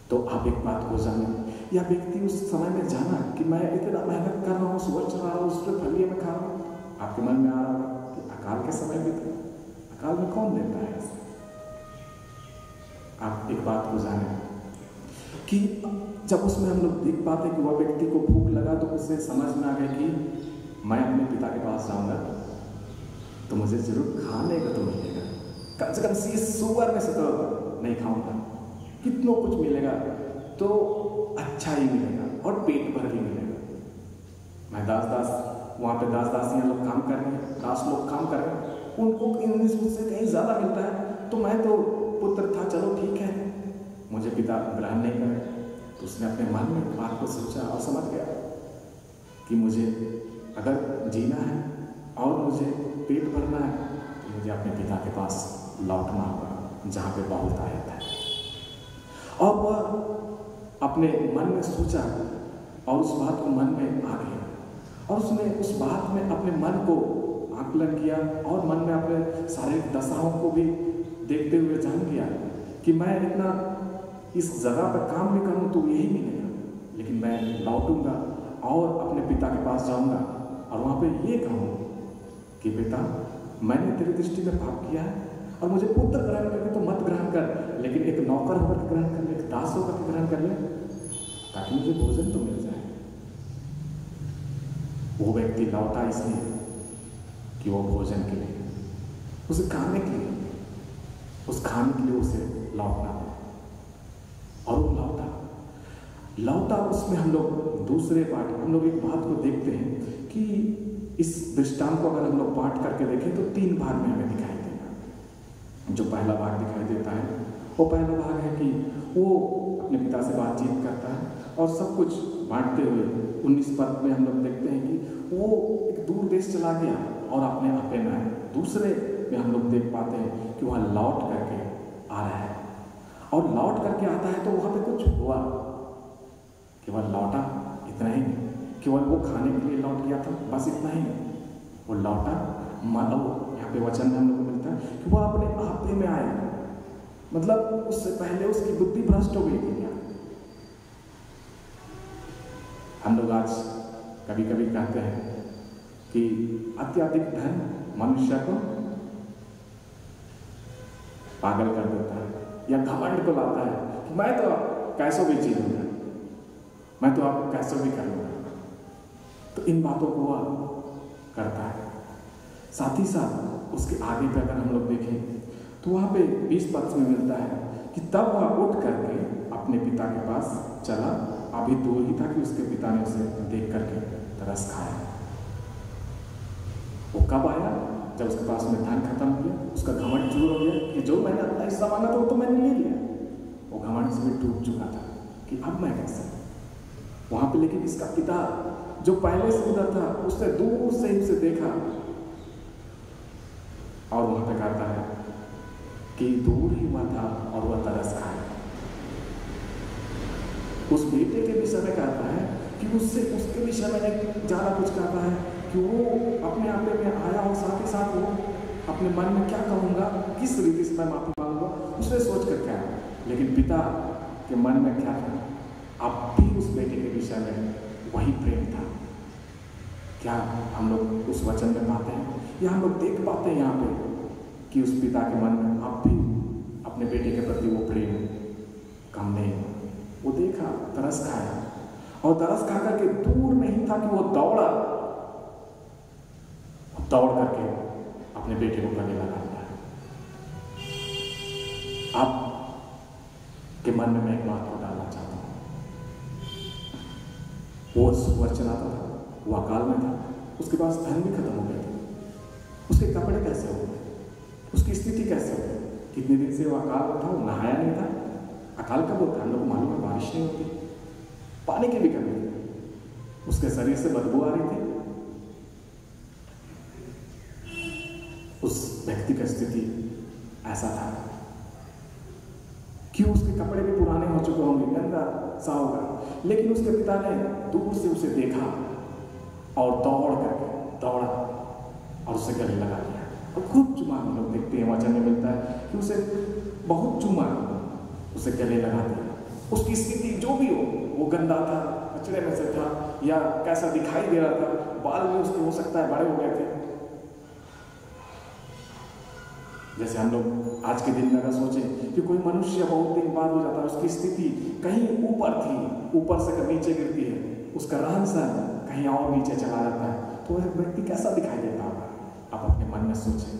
तो आप एक बात को जाने, या व्यक्ति उस समय में जाना कि मैं इतना मेहनत कर रहा हूँ, सुबह चला रहा हूँ, उसमें फलिए में खा रहा हूँ, आपके मन में आ रहा होगा कि अकाल के समय में था, अकाल में कौन देता है ऐसे? आप एक बात को जाने कि जब उसमें हम लोग देख पाते कि वह व्यक्ति को भूख लगा तो उसे समझ में आ गया कि मैं अपने पिता के पास जाऊंगा तो मुझे जरूर खाने का तो मिलेगा, कम से कम सुअर में से तो नहीं खाऊंगा, कितना कुछ मिलेगा तो अच्छा ही मिलेगा और पेट भर ही मिलेगा। मैं दास वहाँ पे दासियाँ लोग काम कर रहे हैं, दास लोग काम कर रहे हैं, उनको मुझसे कहीं ज़्यादा मिलता है, तो मैं तो पुत्र था, चलो ठीक है, मुझे पिता ग्रहण नहीं करे। तो उसने अपने मन में बात को सोचा और समझ गया कि मुझे अगर जीना है और मुझे पेट भरना है तो मुझे अपने पिता के पास लौटना होगा जहाँ पे बहुत आयत है। और वह अपने मन में सोचा और उस बात को मन में आ गया और उसने उस बात में अपने मन को आकलन किया और मन में अपने शारीरिक दशाओं को भी देखते हुए जान गया कि मैं इतना इस जगह पर काम भी करूं तो यही मिलेगा, लेकिन मैं लौटूंगा और अपने पिता के पास जाऊंगा और वहाँ पे ये कहूँ कि बेटा मैंने तेरी दृष्टि में पाप किया है और मुझे पुत्र ग्रहण करके तो मत ग्रहण कर, लेकिन एक नौकर होकर के ग्रहण कर ले, एक दास होकर के ग्रहण कर ले, ताकि मुझे भोजन तो मिल जाए। वो व्यक्ति लौटा इसलिए कि वो भोजन के लिए, उसे खाने के लिए, उस खाने के लिए उसे लौटना और वो लौटा। उसमें हम लोग दूसरे पाठ, हम लोग एक बात को देखते हैं कि इस दृष्टांत को अगर हम लोग पाठ करके देखें तो 3 भाग में हमें दिखाई देगा। जो पहला भाग दिखाई देता है वो पहला भाग है कि वो अपने पिता से बातचीत करता है और सब कुछ बांटते हुए 19 पद में हम लोग देखते हैं कि वो एक दूर देश चला गया और अपने आपे में आया। दूसरे में हम लोग देख पाते हैं कि वहाँ लौट करके आ रहा है और लौट करके आता है तो वहाँ पे कुछ हुआ, केवल लौटा इतना ही नहीं, केवल वो खाने के लिए लौट गया था बस इतना ही नहीं, वो लौटा मानो यहाँ पे वचन में हम लोग को मिलता है कि वो अपने आपे में आया, मतलब उससे पहले उसकी बुद्धि भ्रष्ट हो गई थी। हम लोग आज कभी कभी कहते हैं कि अत्यधिक धन मनुष्य को पागल कर देता है या घमंड को लाता है कि मैं तो कैसों भी जी लूंगा, मैं तो आपको कैसों भी कर लूंगा। तो इन बातों को वह करता है। साथ ही साथ उसके आगे पे अगर हम लोग देखें तो वहाँ पे 20 पद में मिलता है कि तब वह उठ करके अपने पिता के पास चला, अभी दूर ही था कि उसके पिता ने उसे देख करके तरस खाया। वो कब आया? जब उसके पास में धन खत्म हो गया, उसका घमंड दूर हो गया कि जो मैंने अपना हिस्सा मांगा था वो तो मैंने ले लिया। वो घमंड से भी टूट चुका था कि अब मैं कैसे वहां पे। लेकिन इसका पिता जो पहले से उधर था, उसने दूर से ही उसे देखा और वहां पे कहता है कि दूर ही हुआ था और वह तरस खाया। उस बेटे के विषय में कहता है कि उसके विषय में ज्यादा कुछ कहता है कि वो अपने आप में आया और साथ ही साथ वो अपने मन में क्या कहूँगा, किस रीति से मैं माफी मांगूंगा, उसने सोच कर क्या। लेकिन पिता के मन में क्या था? अब भी उस बेटे के विषय में वही प्रेम था। क्या हम लोग उस वचन में पाते हैं या हम लोग देख पाते हैं यहाँ पे कि उस पिता के मन में अब भी अपने बेटे के प्रति वो प्रेम कम नहीं? वो देखा, तरस खाया और तरस खा करके दूर नहीं था कि वो दौड़ करके अपने बेटे को गले लगा दिया। आप के मन में मैं एक बात को डालना चाहता हूं। वो सुवर चलाता था, वो अकाल में था, उसके पास धन भी खत्म हो गया था, उसके कपड़े कैसे हो गए, उसकी स्थिति कैसे हो गई? कितने दिन से वो अकाल में था, वो नहाया नहीं था। अकाल कब होता है? हम लोग को मालूम है, बारिश नहीं होती, पानी की भी कमी थी, उसके शरीर से बदबू आ रही थी। उस व्यक्ति का स्थिति ऐसा था कि उसके कपड़े भी पुराने हो चुके होंगे, गंदा सा होगा। लेकिन उसके पिता ने दूर से उसे देखा और दौड़ा और उसे गले लगा दिया और खूब चुमा। हम लोग देखते हैं वचन में मिलता है कि उसे बहुत चुमा, उसे गले लगा दिया। उसकी स्थिति जो भी हो, वो गंदा था, कचरे में से था या कैसा दिखाई दे रहा था, बाल भी उसके हो सकता है बड़े हो गए थे। जैसे हम लोग आज के दिन में अगर सोचें कि कोई मनुष्य बहुत दिन बाद हो जाता है, उसकी स्थिति कहीं ऊपर थी, ऊपर से नीचे गिरती है, उसका रहन सहन कहीं और नीचे चला जाता है, तो वह व्यक्ति कैसा दिखाई देता होगा? आप अपने मन में सोचें।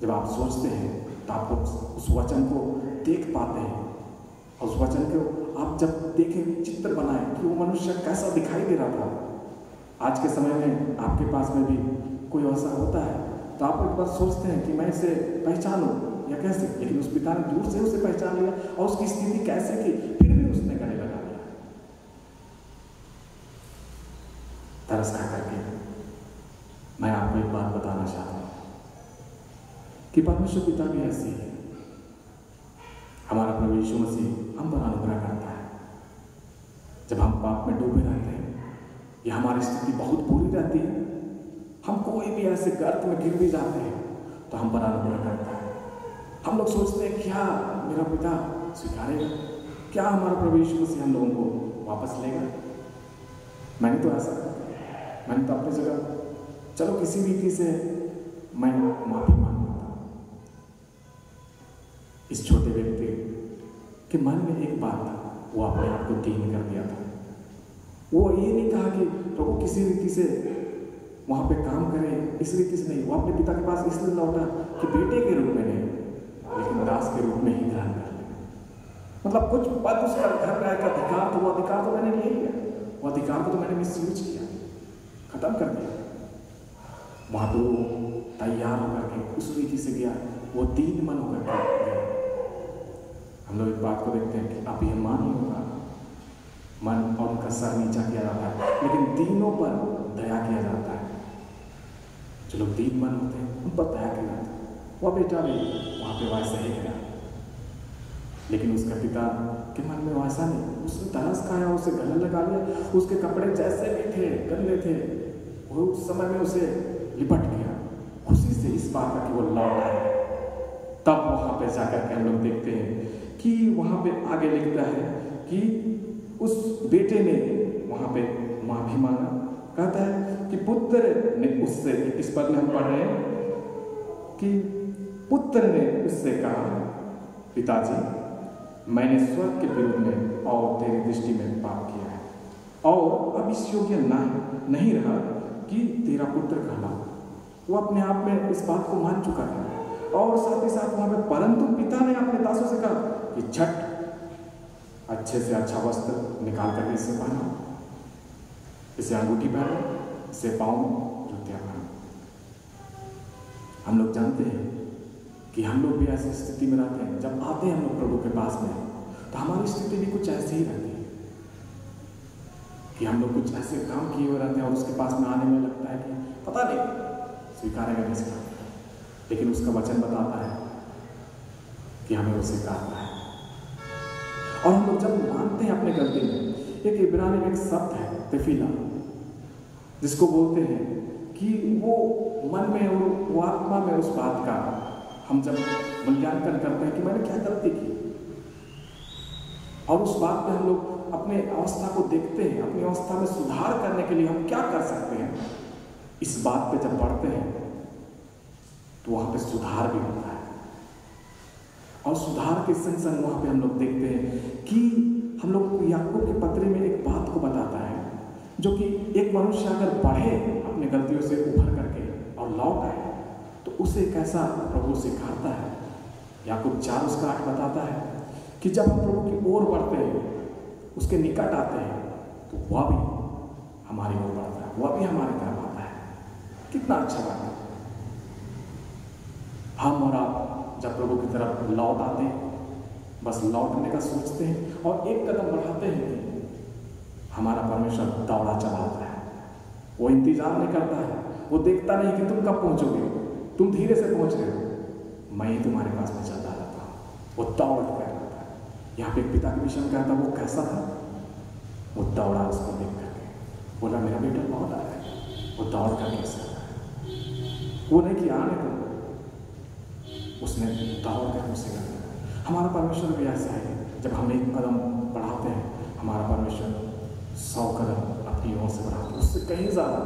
जब आप सोचते हैं तो आप उस वचन को देख पाते हैं और उस वचन को आप जब देखें, चित्र बनाएं कि वो मनुष्य कैसा दिखाई दे रहा था। आज के समय में आपके पास में भी कोई ऐसा होता है तो आप एक बार सोचते हैं कि मैं इसे पहचानूं या कैसे, लेकिन उस पिता ने दूर से उसे पहचान लिया और उसकी स्थिति कैसे की, फिर भी उसने गले लगा दिया तरस खा करके। मैं आपको एक बात बताना चाहता हूं कि परमेश्वर पिता भी ऐसे है। हमारा प्रभु यीशु मसीह हम पर अनुग्रह करता है। जब हम पाप में डूबे रहते हैं या हमारी स्थिति बहुत बुरी रहती है, हम कोई भी ऐसे गर्त में गिर भी जाते हैं, तो हम पर अनुग्रह करता है। हम लोग सोचते हैं क्या मेरा पिता स्वीकारेगा, क्या हमारा प्रभु यीशु मसीह हम लोगों को वापस लेगा? मैंने तो ऐसा मैंने तो अपनी जगह चलो किसी रीति से मैं माफी मांगता था। इस छोटे व्यक्ति के मन में एक बात था, वो अपने आप को दीन कर दिया था। वो ये नहीं कहा कि प्रभु किसी रीति से वहां पे काम करे, इस रीति से नहीं। वो अपने पिता के पास इसलिए लौटा कि बेटे के रूप में नहीं, लेकिन दास के रूप में ही ग्रहण कर ले। मतलब कुछ पद उसका घर का एक अधिकार, तो वो अधिकार तो मैंने ले लिया, वो अधिकार को तो मैंने मिसयूज किया, खत्म कर दिया। वहां तो तैयार होकर के उस रीति से गया, वो दीन मन होकर के गया। हम लोग एक बात को देखते हैं कि अभिमान ही होगा, मन और उनका सर नीचा किया जाता है, लेकिन दीनों पर दया किया जाता है। जो लोग दीन मन होते हैं उन पर दया किया जाता है। वह बेटा भी वहाँ पे वैसा ही गया, लेकिन उसका पिता के मन में वैसा नहीं। उसने तरस खाया, उसे गले लगा लिया, उसके कपड़े जैसे भी थे गंदे थे, वो उस समय में उसे लिपट गया खुशी से इस बात का कि वो लौट आया। तब वहाँ पे जाकर के हम लोग देखते हैं कि वहाँ पे आगे लिखता है कि उस बेटे ने वहाँ पे माफी मांगा। कहता है कि पुत्र ने उससे, इस पद में हम पढ़ रहे हैं कि पुत्र ने उससे कहा, पिताजी मैंने स्वर्ग के विरुद्ध में और तेरी दृष्टि में पाप किया है और अब इस योग्य नहीं रहा कि तेरा पुत्र कहलाऊं। वो अपने आप में इस बात को मान चुका है और साथ ही साथ वहां पे परंतु पिता ने अपने दासों से कहा कि झट अच्छे से अच्छा वस्त्र निकाल करके इससे पहना, इसे अंगूठी पहनो, इसे पाँव में जूतियां पहनो। हम लोग जानते हैं कि हम लोग भी ऐसी स्थिति में रहते हैं। जब आते हैं हम लोग प्रभु के पास में तो हमारी स्थिति भी कुछ ऐसी ही रहती है कि हम लोग कुछ ऐसे काम किए हुए रहते हैं और उसके पास में आने में लगता है कि पता नहीं स्वीकारेगा नहीं स्वीकारेगा, लेकिन उसका वचन बताता है कि हमें वो स्वीकारना है। और हम लोग जब मानते हैं अपने गलती में, एक इब्रानी में एक शब्द है तफीला, जिसको बोलते हैं कि वो मन में और वो आत्मा में उस बात का हम जब मूल्यांकन करते हैं कि मैंने क्या गलती की, और उस बात पे हम लोग अपने अवस्था को देखते हैं, अपनी अवस्था में सुधार करने के लिए हम क्या कर सकते हैं, इस बात पे जब बढ़ते हैं तो वहां पे सुधार भी होता है। और सुधार के संग संग वहां पे हम लोग देखते हैं कि हम लोग को याकूब के पत्री में एक बात को बताता है, जो कि एक मनुष्य अगर बढ़े अपने गलतियों से उभर करके और लौट आए तो उसे कैसा प्रभु सिखाता है। याकूब 4:8 बताता है कि जब हम प्रभु की ओर बढ़ते हैं, उसके निकट आते हैं, तो वह भी हमारी ओर बढ़ता है, वह भी हमारी तरफ आता है। कितना अच्छा बात है। हम और आप जब प्रभु की तरफ लौट आते हैं, बस लौटने का सोचते हैं और एक कदम बढ़ाते हैं, हमारा परमेश्वर दौड़ा चला आता है। वो इंतजार नहीं करता है, वो देखता नहीं कि तुम कब पहुंचोगे, तुम धीरे से पहुंच रहे हो, मैं ही तुम्हारे पास में चलता रहता हूँ। वो दौड़ कर आता है। यहाँ पे एक पिता के विषय में कहता, वो कैसा था, वो दौड़ा उसको देख करके, बोला मेरा बेटा लौट आया है। वो दौड़ कर कैसे आता है, वो नहीं कि आने को, उसने दौड़ कर उसे कर। हमारा परमेश्वर भी ऐसा है, जब हम एक कदम बढ़ाते हैं, हमारा परमेश्वर 100 कदम अपनी ओर से बढ़ाता है, उससे कहीं ज़्यादा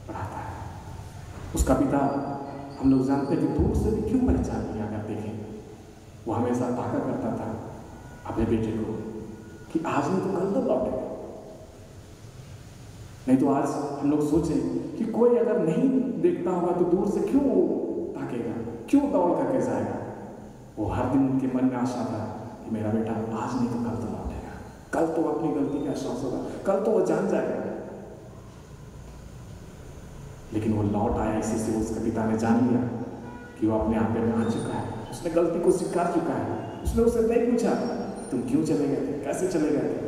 बढ़ाता है। उसका पिता हम लोग जानते हैं कि दूर से भी क्यों पहचान लिया अगर देखें, वो हमेशा ताका करता था अपने बेटे को कि आज नहीं तो कल तो लौटेगा। नहीं तो आज हम लोग सोचें कि कोई अगर नहीं देखता होगा तो दूर से क्यों ताकेगा, क्यों दौड़ करके जाएगा। वो हर दिन उनके मन में आशा था कि मेरा बेटा आज नहीं तो कल तो लौटेगा, कल तो अपनी गलती का एहसास होगा, कल तो वो जान जाएगा। लेकिन वो लौट आया, इसी से उसके पिता ने जान लिया कि वो अपने आप में आ चुका है, उसने गलती को स्वीकार चुका है। उसने उससे नहीं पूछा तुम क्यों चले गए थे, कैसे चले गए थे,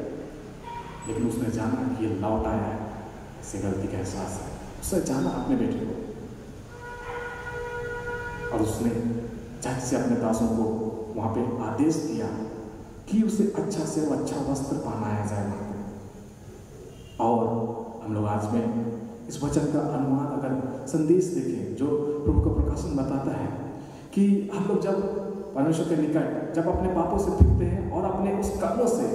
लेकिन उसने जाना कि ये लौट आया है, इससे गलती का एहसास है। उसने जाना अपने बेटे को, और उसने झट से अपने दासों को वहाँ पे आदेश दिया कि उसे अच्छा से अच्छा वस्त्र पहनाया जाए वहाँ पे। और हम लोग आज में इस वचन का अनुवाद अगर संदेश देखें, जो प्रभु का प्रकाशन बताता है कि हम लोग जब परमेश्वर के निकट जब अपने पापों से फिरते हैं और अपने उस कर्मों से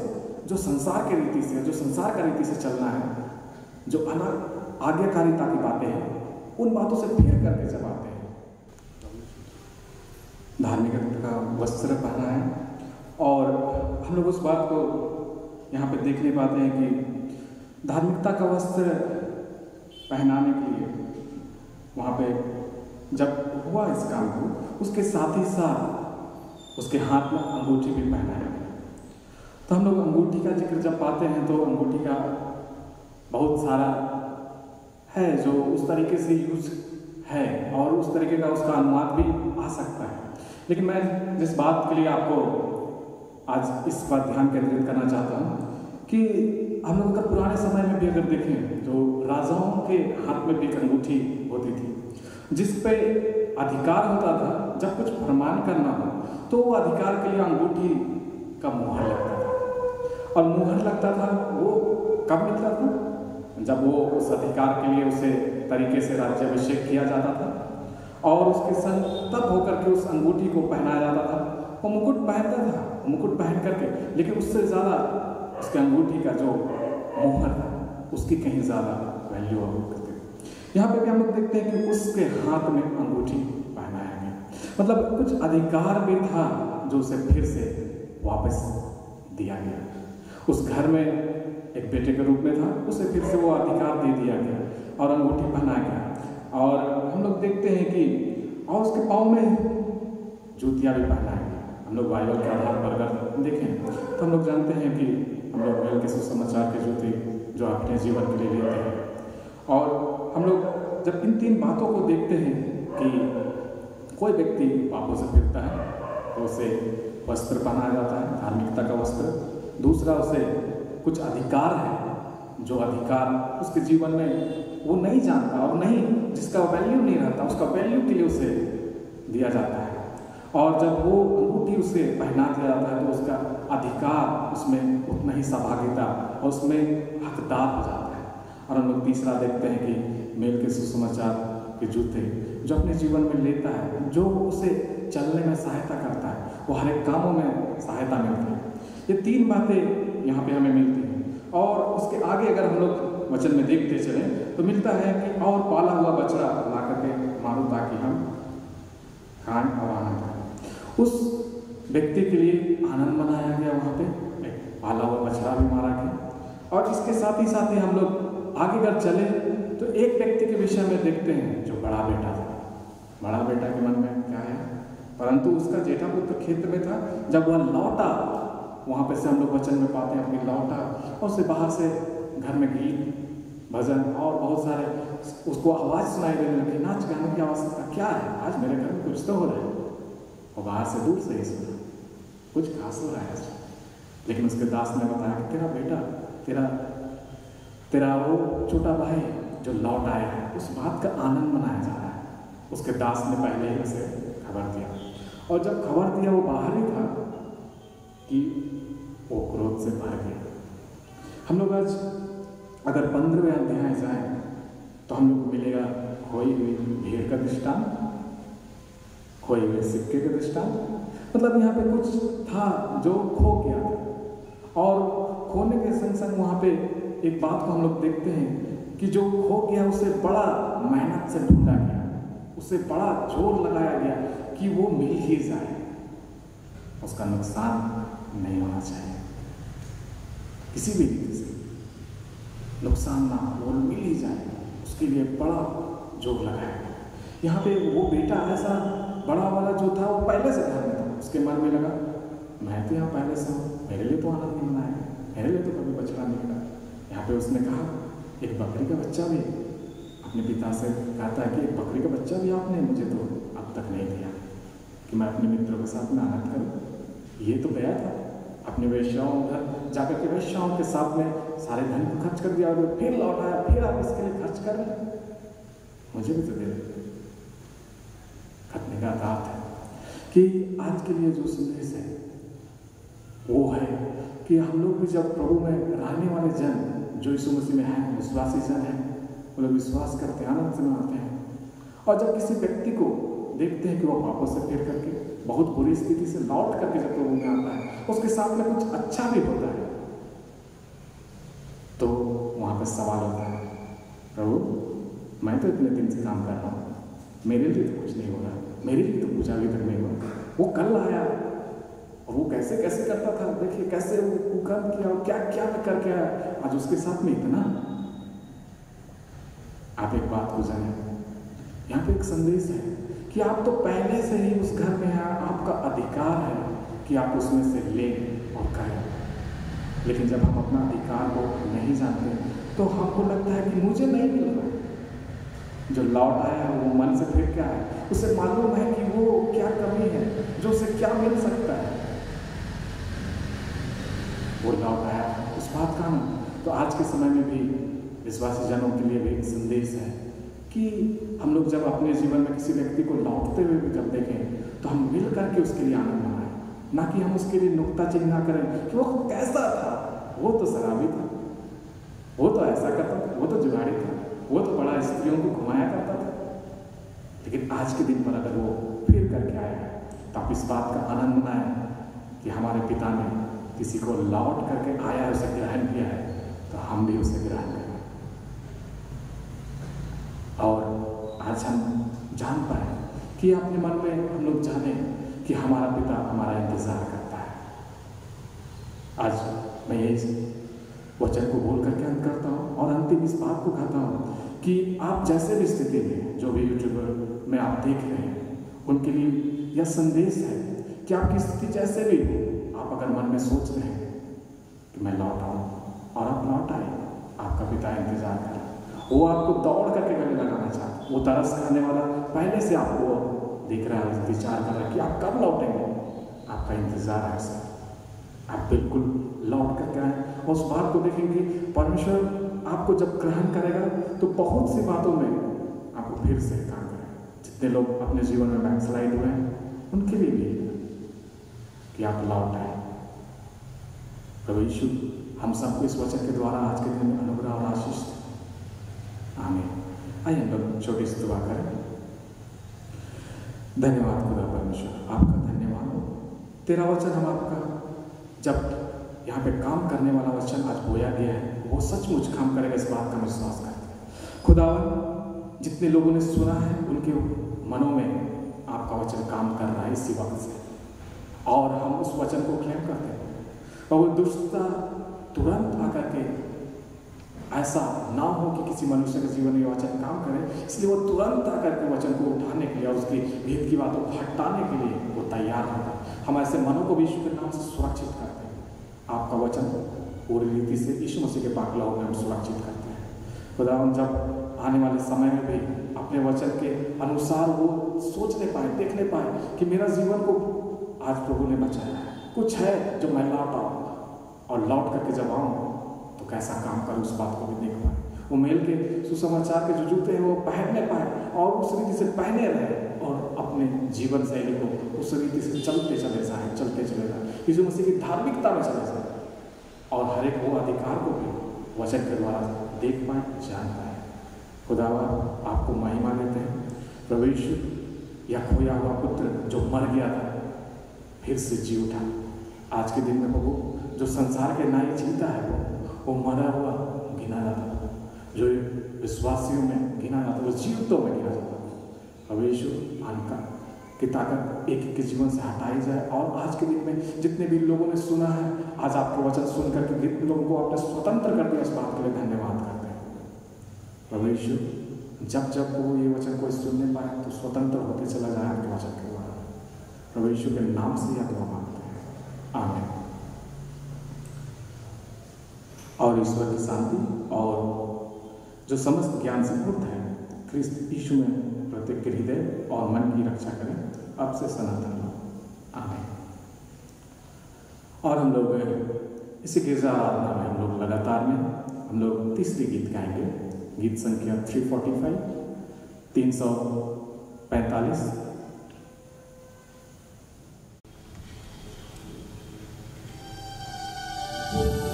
जो संसार के रीति से, जो संसार का रीति से चलना है, जो आज्ञाकारिता की बातें हैं, उन बातों से फिर करके जब आते हैं, धार्मिकता का वस्त्र पहना है। और हम लोग उस बात को यहाँ पे देख नहीं पाते हैं कि धार्मिकता का वस्त्र पहनाने के लिए वहाँ पे जब हुआ इस काम को, उसके साथ ही साथ उसके हाथ में अंगूठी भी पहनाया गया। तो हम लोग अंगूठी का जिक्र जब पाते हैं तो अंगूठी का बहुत सारा है जो उस तरीके से यूज है और उस तरीके का उसका अनुवाद भी आ सकता है। लेकिन मैं जिस बात के लिए आपको आज इस पर ध्यान केंद्रित करना चाहता हूँ कि हम लोग अगर पुराने समय में भी अगर देखें तो राजाओं के हाथ में भी एक अंगूठी होती थी, जिस पे अधिकार होता था। जब कुछ फरमान करना हो तो वो अधिकार के लिए अंगूठी का मुहर लगता था, और मुहर लगता था वो कब मिलता था, जब वो उस अधिकार के लिए उसे तरीके से राज्याभिषेक किया जाता था, और उसके संग तब होकर के उस अंगूठी को पहनाया जाता था। वो मुकुट पहनता था, मुकुट पहन करके, लेकिन उससे ज़्यादा उसके अंगूठी का जो मोहर था उसकी कहीं ज़्यादा वैल्यू आप करते हैं। यहाँ पे भी हम लोग देखते हैं कि उसके हाथ में अंगूठी पहनाया गया, मतलब कुछ अधिकार भी था जो उसे फिर से वापस दिया गया। उस घर में एक बेटे के रूप में था, उसे फिर से वो अधिकार दे दिया गया और अंगूठी पहनाया गया। और हम लोग देखते हैं कि और उसके पाँव में जूतियाँ भी पहनाया गया। हम लोग बाइबल के आधार पर अगर देखें तो हम लोग जानते हैं कि हम लोग मेल के सुसमाचार के जूते जो अपने जीवन के लिए लेते हैं, और हम लोग जब इन 3 बातों को देखते हैं कि कोई व्यक्ति पापों से फिरता है तो उसे वस्त्र पहनाया जाता है, धार्मिकता का वस्त्र। दूसरा, उसे कुछ अधिकार है जो अधिकार उसके जीवन में वो नहीं जानता और नहीं, जिसका वैल्यू नहीं रहता, उसका वैल्यू के लिए उसे दिया जाता है। और जब वो अंगूठी उसे पहना दिया जाता है तो उसका अधिकार उसमें उतना ही सहभागिता और उसमें हकदार हो जाता है। और हम लोग तीसरा देखते हैं कि मेल के सुसमाचार के जूते जो अपने जीवन में लेता है, जो उसे चलने में सहायता करता है, वो हर एक कामों में सहायता मिलती है। ये 3 बातें यहाँ पे हमें मिलती हैं। और उसके आगे अगर हम लोग वचन में देखते चलें तो मिलता है कि और पाला हुआ बछड़ा ला करके मारो ताकि हम खाएं और आनंद करें। उस व्यक्ति के लिए आनंद मनाया गया, वहाँ पे एक पाला हुआ बछड़ा भी मारा गया। और इसके साथ ही हम लोग आगे अगर चले तो एक व्यक्ति के विषय में देखते हैं जो बड़ा बेटा था। बड़ा बेटा के मन में क्या है, परंतु उसका जेठा पुत्र खेत में था। जब वह लौटा, वहाँ पे से हम लोग वचन में पाते हैं अपनी लौटा, और उसे बाहर से घर में गीत भजन और बहुत सारे उसको आवाज़ सुनाई देने लगी, नाच गाने की आवश्यकता क्या है, आज मेरे घर में कुछ तो हो रहा है। और बाहर से दूर से ही सुना कुछ खास हो रहा है। लेकिन उसके दास ने बताया कि तेरा बेटा, तेरा वो छोटा भाई जो लौट आया है, उस बात का आनंद मनाया जा रहा है। उसके दास ने पहले ही उसे खबर दिया, और जब खबर दिया वो बाहर ही था कि वो क्रोध से भर गया। हम लोग आज अगर 15वें अध्याय जाएं तो हम लोग को मिलेगा खोई हुई भेड़ का दृष्टांत, खोए हुए सिक्के का दृष्टांत। मतलब यहाँ पे कुछ था जो खो गया था, और खोने के संग संग वहाँ पे एक बात को हम लोग देखते हैं कि जो खो गया उसे बड़ा मेहनत से ढूंढा गया, उसे बड़ा जोर लगाया गया कि वो मिल ही जाए, उसका नुकसान नहीं होना चाहिए, किसी भी रीति से नुकसान ना हो, वो मिल ही जाए, उसके लिए बड़ा जोर लगाया गया। यहाँ पे वो बेटा ऐसा बड़ा वाला जो था वो पहले से घर में था, उसके मन में लगा मैं तो यहाँ पहले से हूँ, मेरे लिए तो आनंद नहीं मनाएगा, मेरे लिए तो कभी बछड़ा नहीं मिला। यहाँ पे उसने कहा एक बकरी का बच्चा भी, अपने पिता से कहता है कि एक बकरी का बच्चा भी आपने मुझे तो अब तक नहीं दिया कि मैं अपने मित्रों के साथ में आनंद करूँ। ये तो गया था अपने वेश्याओं घर जाकर के वेश्याओं के साथ में सारे धन को खर्च कर दिया, और फिर लौट आया, फिर आप इसके लिए खर्च कर रहे, मुझे भी तो दे दे। खतने का अर्थ है कि आज के लिए जो संदेश है वो है कि हम लोग भी जब प्रभु में रहने वाले जन जो यीशु मसीह में हैं, विश्वासी जन हैं, वो लोग विश्वास करते हैं, आनंद से मनाते हैं। और जब किसी व्यक्ति को देखते हैं कि वो पापों से फिर करके बहुत बुरी स्थिति से लौट करके जब प्रभु में आता है, उसके साथ में कुछ अच्छा भी होता है, तो वहाँ पर सवाल होता है प्रभु मैं तो इतने दिन से काम कर रहा हूँ, मेरे लिए तो कुछ नहीं हो रहा, मेरे लिए तो पूजा भी करने हो। वो कल आया और वो कैसे कैसे करता था, देखिए कैसे वो कर्म किया और क्या क्या करके आया, आज उसके साथ में इतना। आप एक बात को जाने, यहाँ पे एक संदेश है कि आप तो पहले से ही उस घर में हैं, आपका अधिकार है कि आप उसमें से लें और करें। लेकिन जब हम अपना अधिकार को नहीं जानते तो हमको लगता है कि मुझे नहीं मिल रहा। जो लौट आया है वो मन से फिर क्या है, उसे मालूम है कि वो क्या कमी है, जो उसे क्या मिल सकता है, वो लौट आया उस बात का ना। तो आज के समय में भी विश्वासी जनों के लिए भी एक संदेश है कि हम लोग जब अपने जीवन में किसी व्यक्ति को लौटते हुए भी जब देखें तो हम मिल करके उसके लिए आनंद मनाएं, ना कि हम उसके लिए नुक्ताचीनी करें कि वो कैसा था, वो तो शराबी था, वो तो ऐसा करता था, वो तो जुगाड़ी था, वो तो बड़ा स्त्रियों को घुमाया करता था। लेकिन आज के दिन पर अगर वो फिर करके आया है तो आप इस बात का आनंद मनाएं कि हमारे पिता ने किसी को लौट करके आया है, उसे ग्रहण किया है, तो हम भी जान पाए, कि अपने मन में हम लोग जाने कि हमारा पिता हमारा इंतजार करता है। आज मैं यही वचन को बोल करके अंत करता हूँ और अंतिम इस बात को कहता हूँ कि आप जैसे भी स्थिति में, जो भी यूट्यूबर में आप देख रहे हैं, उनके लिए यह संदेश है कि आपकी स्थिति जैसे भी हो, आप अगर मन में सोच रहे हैं कि मैं लौट आऊँ, और आप लौट आए, आपका पिता इंतजार कर रहा है। वो आपको दौड़ करके गले लगाना चाहता है। वो तरस खाने वाला पहले से आपको देख रहा है, विचार कर रहा है कि आप कब लौटेंगे। आपका इंतजार है सर, आप बिल्कुल लौट करके आए और उस बात को देखेंगे। परमेश्वर आपको जब ग्रहण करेगा तो बहुत सी बातों में आपको फिर से काम करेगा। जितने लोग अपने जीवन में बैकस्लाइड हुए हैं, उनके लिए भी कि आप लौट आए। प्रभु यीशु हम सबको इस वचन के द्वारा आज के दिन में अनुग्रह और आशीष दें। आमीन। आइए हम लोग छोटी सी दुआ करें। धन्यवाद खुदा परमेश्वर, आपका धन्यवाद हो। तेरा वचन हम आपका जब यहाँ पे काम करने वाला वचन आज बोया गया है, वो सचमुच काम करेगा, इस बात का विश्वास करते हैं। खुदावन, जितने लोगों ने सुना है उनके मनों में आपका वचन काम कर रहा है इसी वक्त से, और हम उस वचन को क्लेम करते हैं। और वो दुष्टता तुरंत आकर के ऐसा ना हो कि किसी मनुष्य के जीवन में वचन काम करे, इसलिए वो तुरंत आकर के वचन को उठाने के लिए और उसकी भेद की बातों को हटाने के लिए वो तैयार होता है। हम ऐसे मनों को भी यीशु के नाम से सुरक्षित करते हैं। आपका वचन पूरी रीति से यीशु मसीह के पाक लहू में हम सुरक्षित करते हैं। खुदावन, जब आने वाले समय में भी अपने वचन के अनुसार वो सोचने पाए, देखने पाए कि मेरा जीवन को आज प्रभु ने बचाया है, कुछ है जो मैं लौट आऊँ, और लौट करके जब आऊँ तो कैसा काम करूँ, उस बात को भी देख पाए। वो मेल के सुसमाचार के जो जूते हैं वो पहनने पाए और उस रीति से पहने रहे और अपने जीवन शैली को उस रीति से चलते चले जाए, चलते चले जाए, यीशु मसीह की धार्मिकता में चले जाए, और हर एक वो अधिकार को भी वचन के द्वारा देख पाए, जान पाए। खुदावा, आपको महिमा देते हैं। प्रभु यीशु, या खोया हुआ पुत्र जो मर गया था फिर से जी उठा। आज के दिन में प्रभु, जो संसार के नाई जीता है वो मरा हुआ गिना जाता है, जो विश्वासियों में गिना जाता है, वो जीवितों में गिना जाता है। प्रभु यीशु, अनका की ताकत एक एक के जीवन से हटाई जाए, और आज के दिन में जितने भी लोगों ने सुना है, आज आपके वचन सुनकर के जितने लोगों को आपने स्वतंत्र कर दिया, इस बात के लिए धन्यवाद करते हैं। प्रभु यीशु, जब जब वो ये वचन को सुनने पाए तो स्वतंत्र होते चला जाए आपके वचन के द्वारा। प्रभु यीशु के नाम से यह दुआ मांगते हैं, आमीन। और ईश्वर की शांति और जो समस्त ज्ञान से पूर्ण है, क्रिस्त यीशु में प्रत्येक हृदय और मन की रक्षा करें अब से सनातन। आमीन। और हम लोग इसी गिरजा आराधना में हम लोग लगातार में हम लोग तीसरी गीत गाएंगे, गीत संख्या 345, 345। Thank you.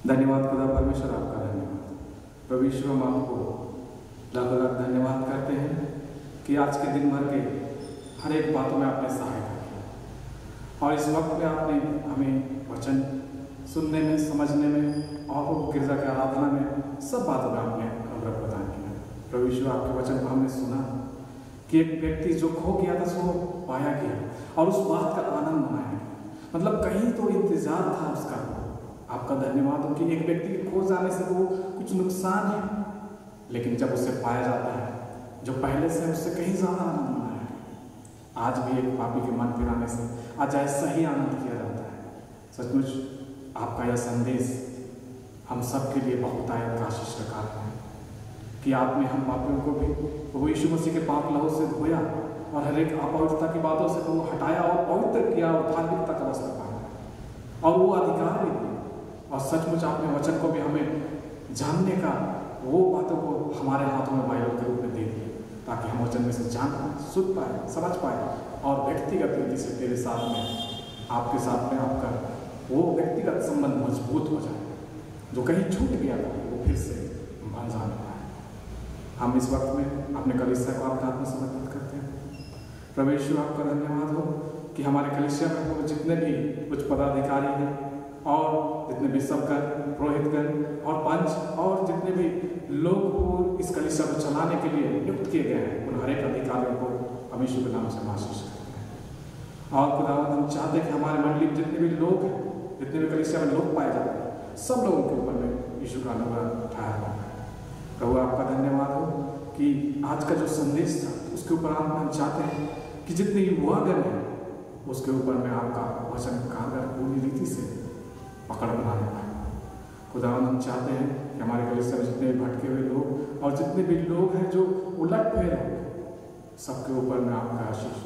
धन्यवाद खुदा परमेश्वर, आपका धन्यवाद प्रभु यीशु। हम आपको लाख धन्यवाद करते हैं कि आज के दिन भर के हर एक बातों में आपने सहायता किया और इस वक्त में आपने हमें वचन सुनने में, समझने में और गिरजा की आराधना में सब बातों में आपने अनुग्रह प्रदान किया। प्रभु यीशु, आपके वचन को हमने सुना कि एक व्यक्ति जो खो गया था सो पाया गया और उस बात का आनंद मनाया गया। मतलब कहीं तो इंतजार था उसका। आपका धन्यवाद हो कि एक व्यक्ति के खो जाने से वो कुछ नुकसान है, लेकिन जब उसे पाया जाता है जो पहले से उससे कहीं ज़्यादा आनंद मनाया गया। आज भी एक पापी के मन फिराने से आज ऐसा ही आनंद किया जाता है। सचमुच आपका यह संदेश हम सब के लिए बहुत आशीष का कारण है कि आपने हम पापियों को भी प्रभु यीशु मसीह के पाप लहू से धोया और हर एक अपवित्रता की बातों से वो हटाया और पवित्र किया और धार्मिकता का वस्त्र पाया और वो अधिकार भी दिया। और सचमुच आपने वचन को भी हमें जानने का, वो बातों को हमारे हाथों में बाइबल के रूप में दे दिए ताकि हम वचन में से जान पाए, सुन पाए, समझ पाए और व्यक्तिगत रीति से तेरे साथ में, आपके साथ में आपका वो व्यक्तिगत संबंध मजबूत हो जाए। जो कहीं छूट गया था वो फिर से बन जाने पाए। हम इस वक्त में अपने कलीसिया को आपके हाथ में समर्पित करते हैं। प्रभु यीशु, आपका धन्यवाद हो कि हमारे कलीसिया में जितने भी कुछ पदाधिकारी हैं और जितने भी सबकर पुरोहितगण और पंच और जितने भी लोग को इस कलीसिया को चलाने के लिए नियुक्त किए गए हैं, उन हर एक अधिकारियों को हम यीशु के नाम से आशीष करते हैं। और खुदावंद, हम चाहते हैं कि हमारे मंडली में जितने भी लोग हैं, जितने भी कलीसिया में लोग पाए जाते हैं, सब लोगों के ऊपर में यीशु का अनुग्रह ठहरा है। प्रभु, आपका धन्यवाद हो कि आज का जो संदेश था उसके ऊपर हम चाहते हैं कि जितने युवागण हैं उसके ऊपर में आपका वचन कारगर पूरी रीति से पकड़ बनाने पाए। खुदावंद, हम चाहते हैं कि हमारे कलीसिया में जितने भटके हुए लोग और जितने भी लोग हैं जो उलट फेर हैं, सबके ऊपर में आपका आशीष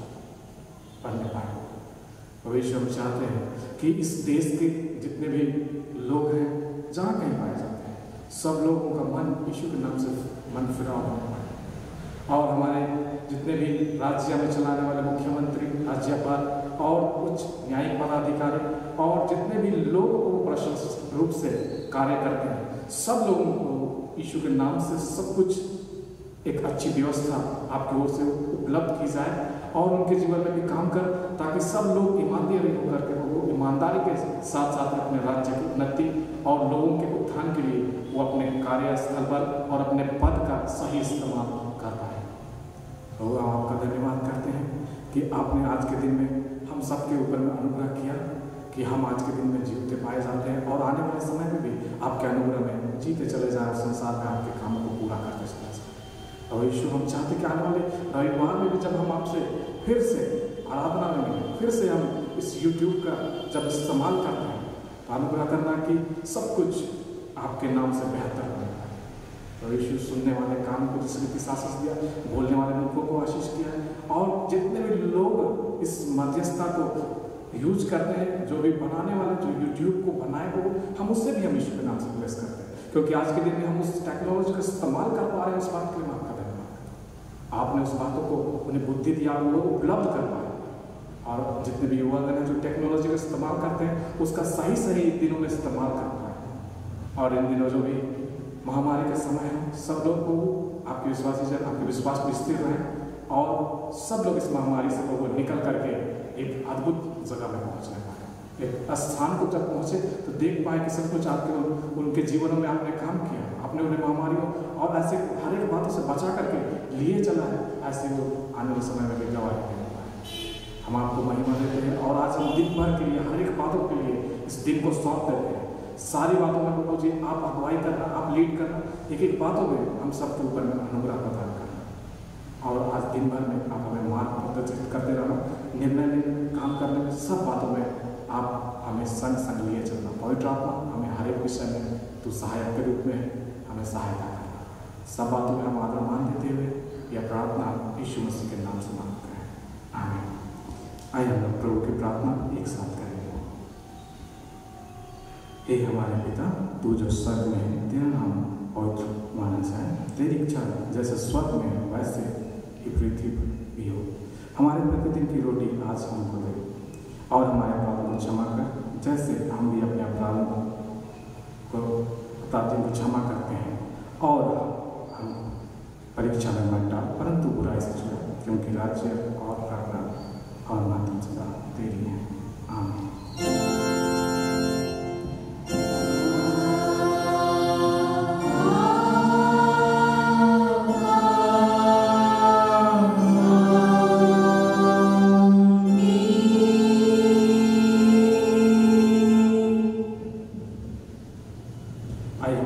पड़ने पाए। भविष्य हम चाहते हैं कि इस देश के जितने भी लोग हैं, जहाँ कहीं पाए जाते हैं, सब लोगों का मन यीशु के नाम से मन फिराव होने पाए और हमारे जितने भी राज्य में चलाने वाले मुख्यमंत्री, राज्यपाल और उच्च न्यायिक पदाधिकारी और जितने भी लोग को प्रशंसित रूप से कार्य करते हैं, सब लोगों को यीशु के नाम से सब कुछ एक अच्छी व्यवस्था आपकी ओर से उपलब्ध की जाए और उनके जीवन में भी काम कर, ताकि सब लोग ईमानदारी होकर के वो ईमानदारी के साथ साथ अपने राज्य की उन्नति और लोगों के उत्थान के लिए वो अपने कार्यस्थल पर और अपने पद का सही इस्तेमाल कर पाए। तो हम आपका धन्यवाद करते हैं कि आपने आज के दिन में हम सबके ऊपर में अनुग्रह किया कि हम आज के दिन में जीवते पाए जाते हैं और आने वाले समय में भी आपके अनुग्रह में जीते चले जाए और संसार में आपके कामों को पूरा करते चले जाए। और यीशु, हम चाहते कि आने वाले रविवार में भी जब हम आपसे फिर से आराधना में मिलें, फिर से हम इस YouTube का जब इस्तेमाल करते हैं, तो अनुग्रह करना कि सब कुछ आपके नाम से बेहतर बने। तो यीशु, सुनने वाले कान को जिस रीति से आशीष दिया, बोलने वाले मुखों को आशीष किया और जितने भी लोग इस मध्यस्थता को यूज करते हैं, जो भी बनाने वाले जो YouTube को बनाए हो, हम उससे भी हम यीशु के नाम से ब्लेस करते हैं, क्योंकि आज के दिन में हम उस टेक्नोलॉजी का इस्तेमाल कर पा रहे हैं। उस बात के लिए आपका धन्यवाद। आपने उस बातों को उन्हें बुद्धि दिया, वो उपलब्ध कर पाए और जितने भी युवागण हैं जो टेक्नोलॉजी का इस्तेमाल करते हैं, उसका सही दिनों में इस्तेमाल कर पाए। और इन दिनों जो भी महामारी का समय है, सब लोग को आपके विश्वासी जन आपके विश्वास पर स्थिर रहें और सब लोग इस महामारी से लोगों निकल करके एक अद्भुत जगह में पहुंचने पाए, एक स्थान को जब पहुंचे तो देख पाए कि सब कुछ आपके उनके जीवनों में आपने काम किया, आपने उन्हें महामारियों और ऐसे हर एक बातों से बचा करके लिए चला है। ऐसे वो आने वाले समय में भी गवाही देने पाए। हम आपको महिमा देते हैं और आज हम दिन भर के लिए हर एक बातों के लिए इस दिन को सौंप देते हैं। सारी बातों में प्रभु जी आप अगुवाई करना, आप लीड करना, एक एक बातों में हम सबके ऊपर में अनुग्रह प्रदान करना और आज दिन भर में आप हमें मार्ग प्रदर्शित करते रहना, निर्णय लेने, काम करने में, सब बातों में आप हमें संग संग लिए चलना। पवित्र आत्मा हमें हर एक विषय में तू सहायक के रूप में हमें सहायता करना। सब बातों में हम आदर मान देते हुए यह प्रार्थना यीशु मसीह के नाम से मांगते हैं, आमीन। आइए हम लोग प्रभु की प्रार्थना एक साथ करेंगे। हे हमारे पिता, तू जो स्वर्ग में है, तेरा नाम पवित्र माना जाए, तेरी इच्छा जैसे स्वर्ग में है वैसे ही पृथ्वी पर भी हो। हमारे प्रतिदिन की रोटी आज हमको दे और हमारे अपराधों को क्षमा कर, जैसे हम भी अपने अपराधों अपराधियों को क्षमा करते हैं और हम परीक्षा में मत डाल, परंतु बुराई से छुड़ा, क्योंकि राज्य और प्रार्थना और माध्यम सदा तेरी है। आमीन।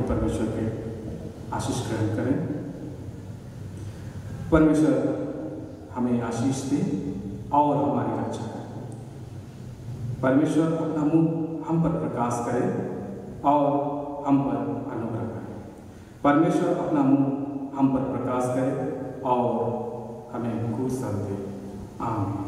परमेश्वर के आशीष ग्रहण करें। परमेश्वर हमें आशीष दे और हमारी रक्षा करे। परमेश्वर अपना मुंह हम पर प्रकाश करे और हम पर अनुग्रह करे। परमेश्वर अपना मुंह हम पर प्रकाश करे और हमें कुशल दे। आमीन।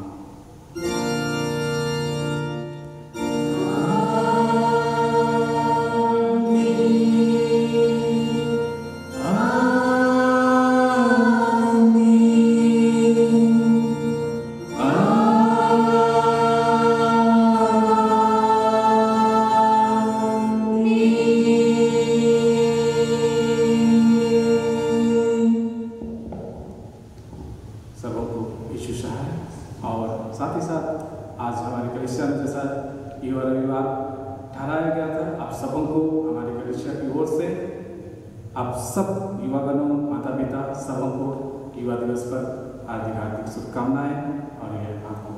और साथ ही साथ आज हमारे कलीसिया के साथ युवा रविवार ठहराया गया था। आप सबों को हमारे कलीसिया की ओर से, आप सब युवागणों, माता पिता सबों को युवा दिवस पर हार्दिक हार्दिक शुभकामनाएं और ये आपको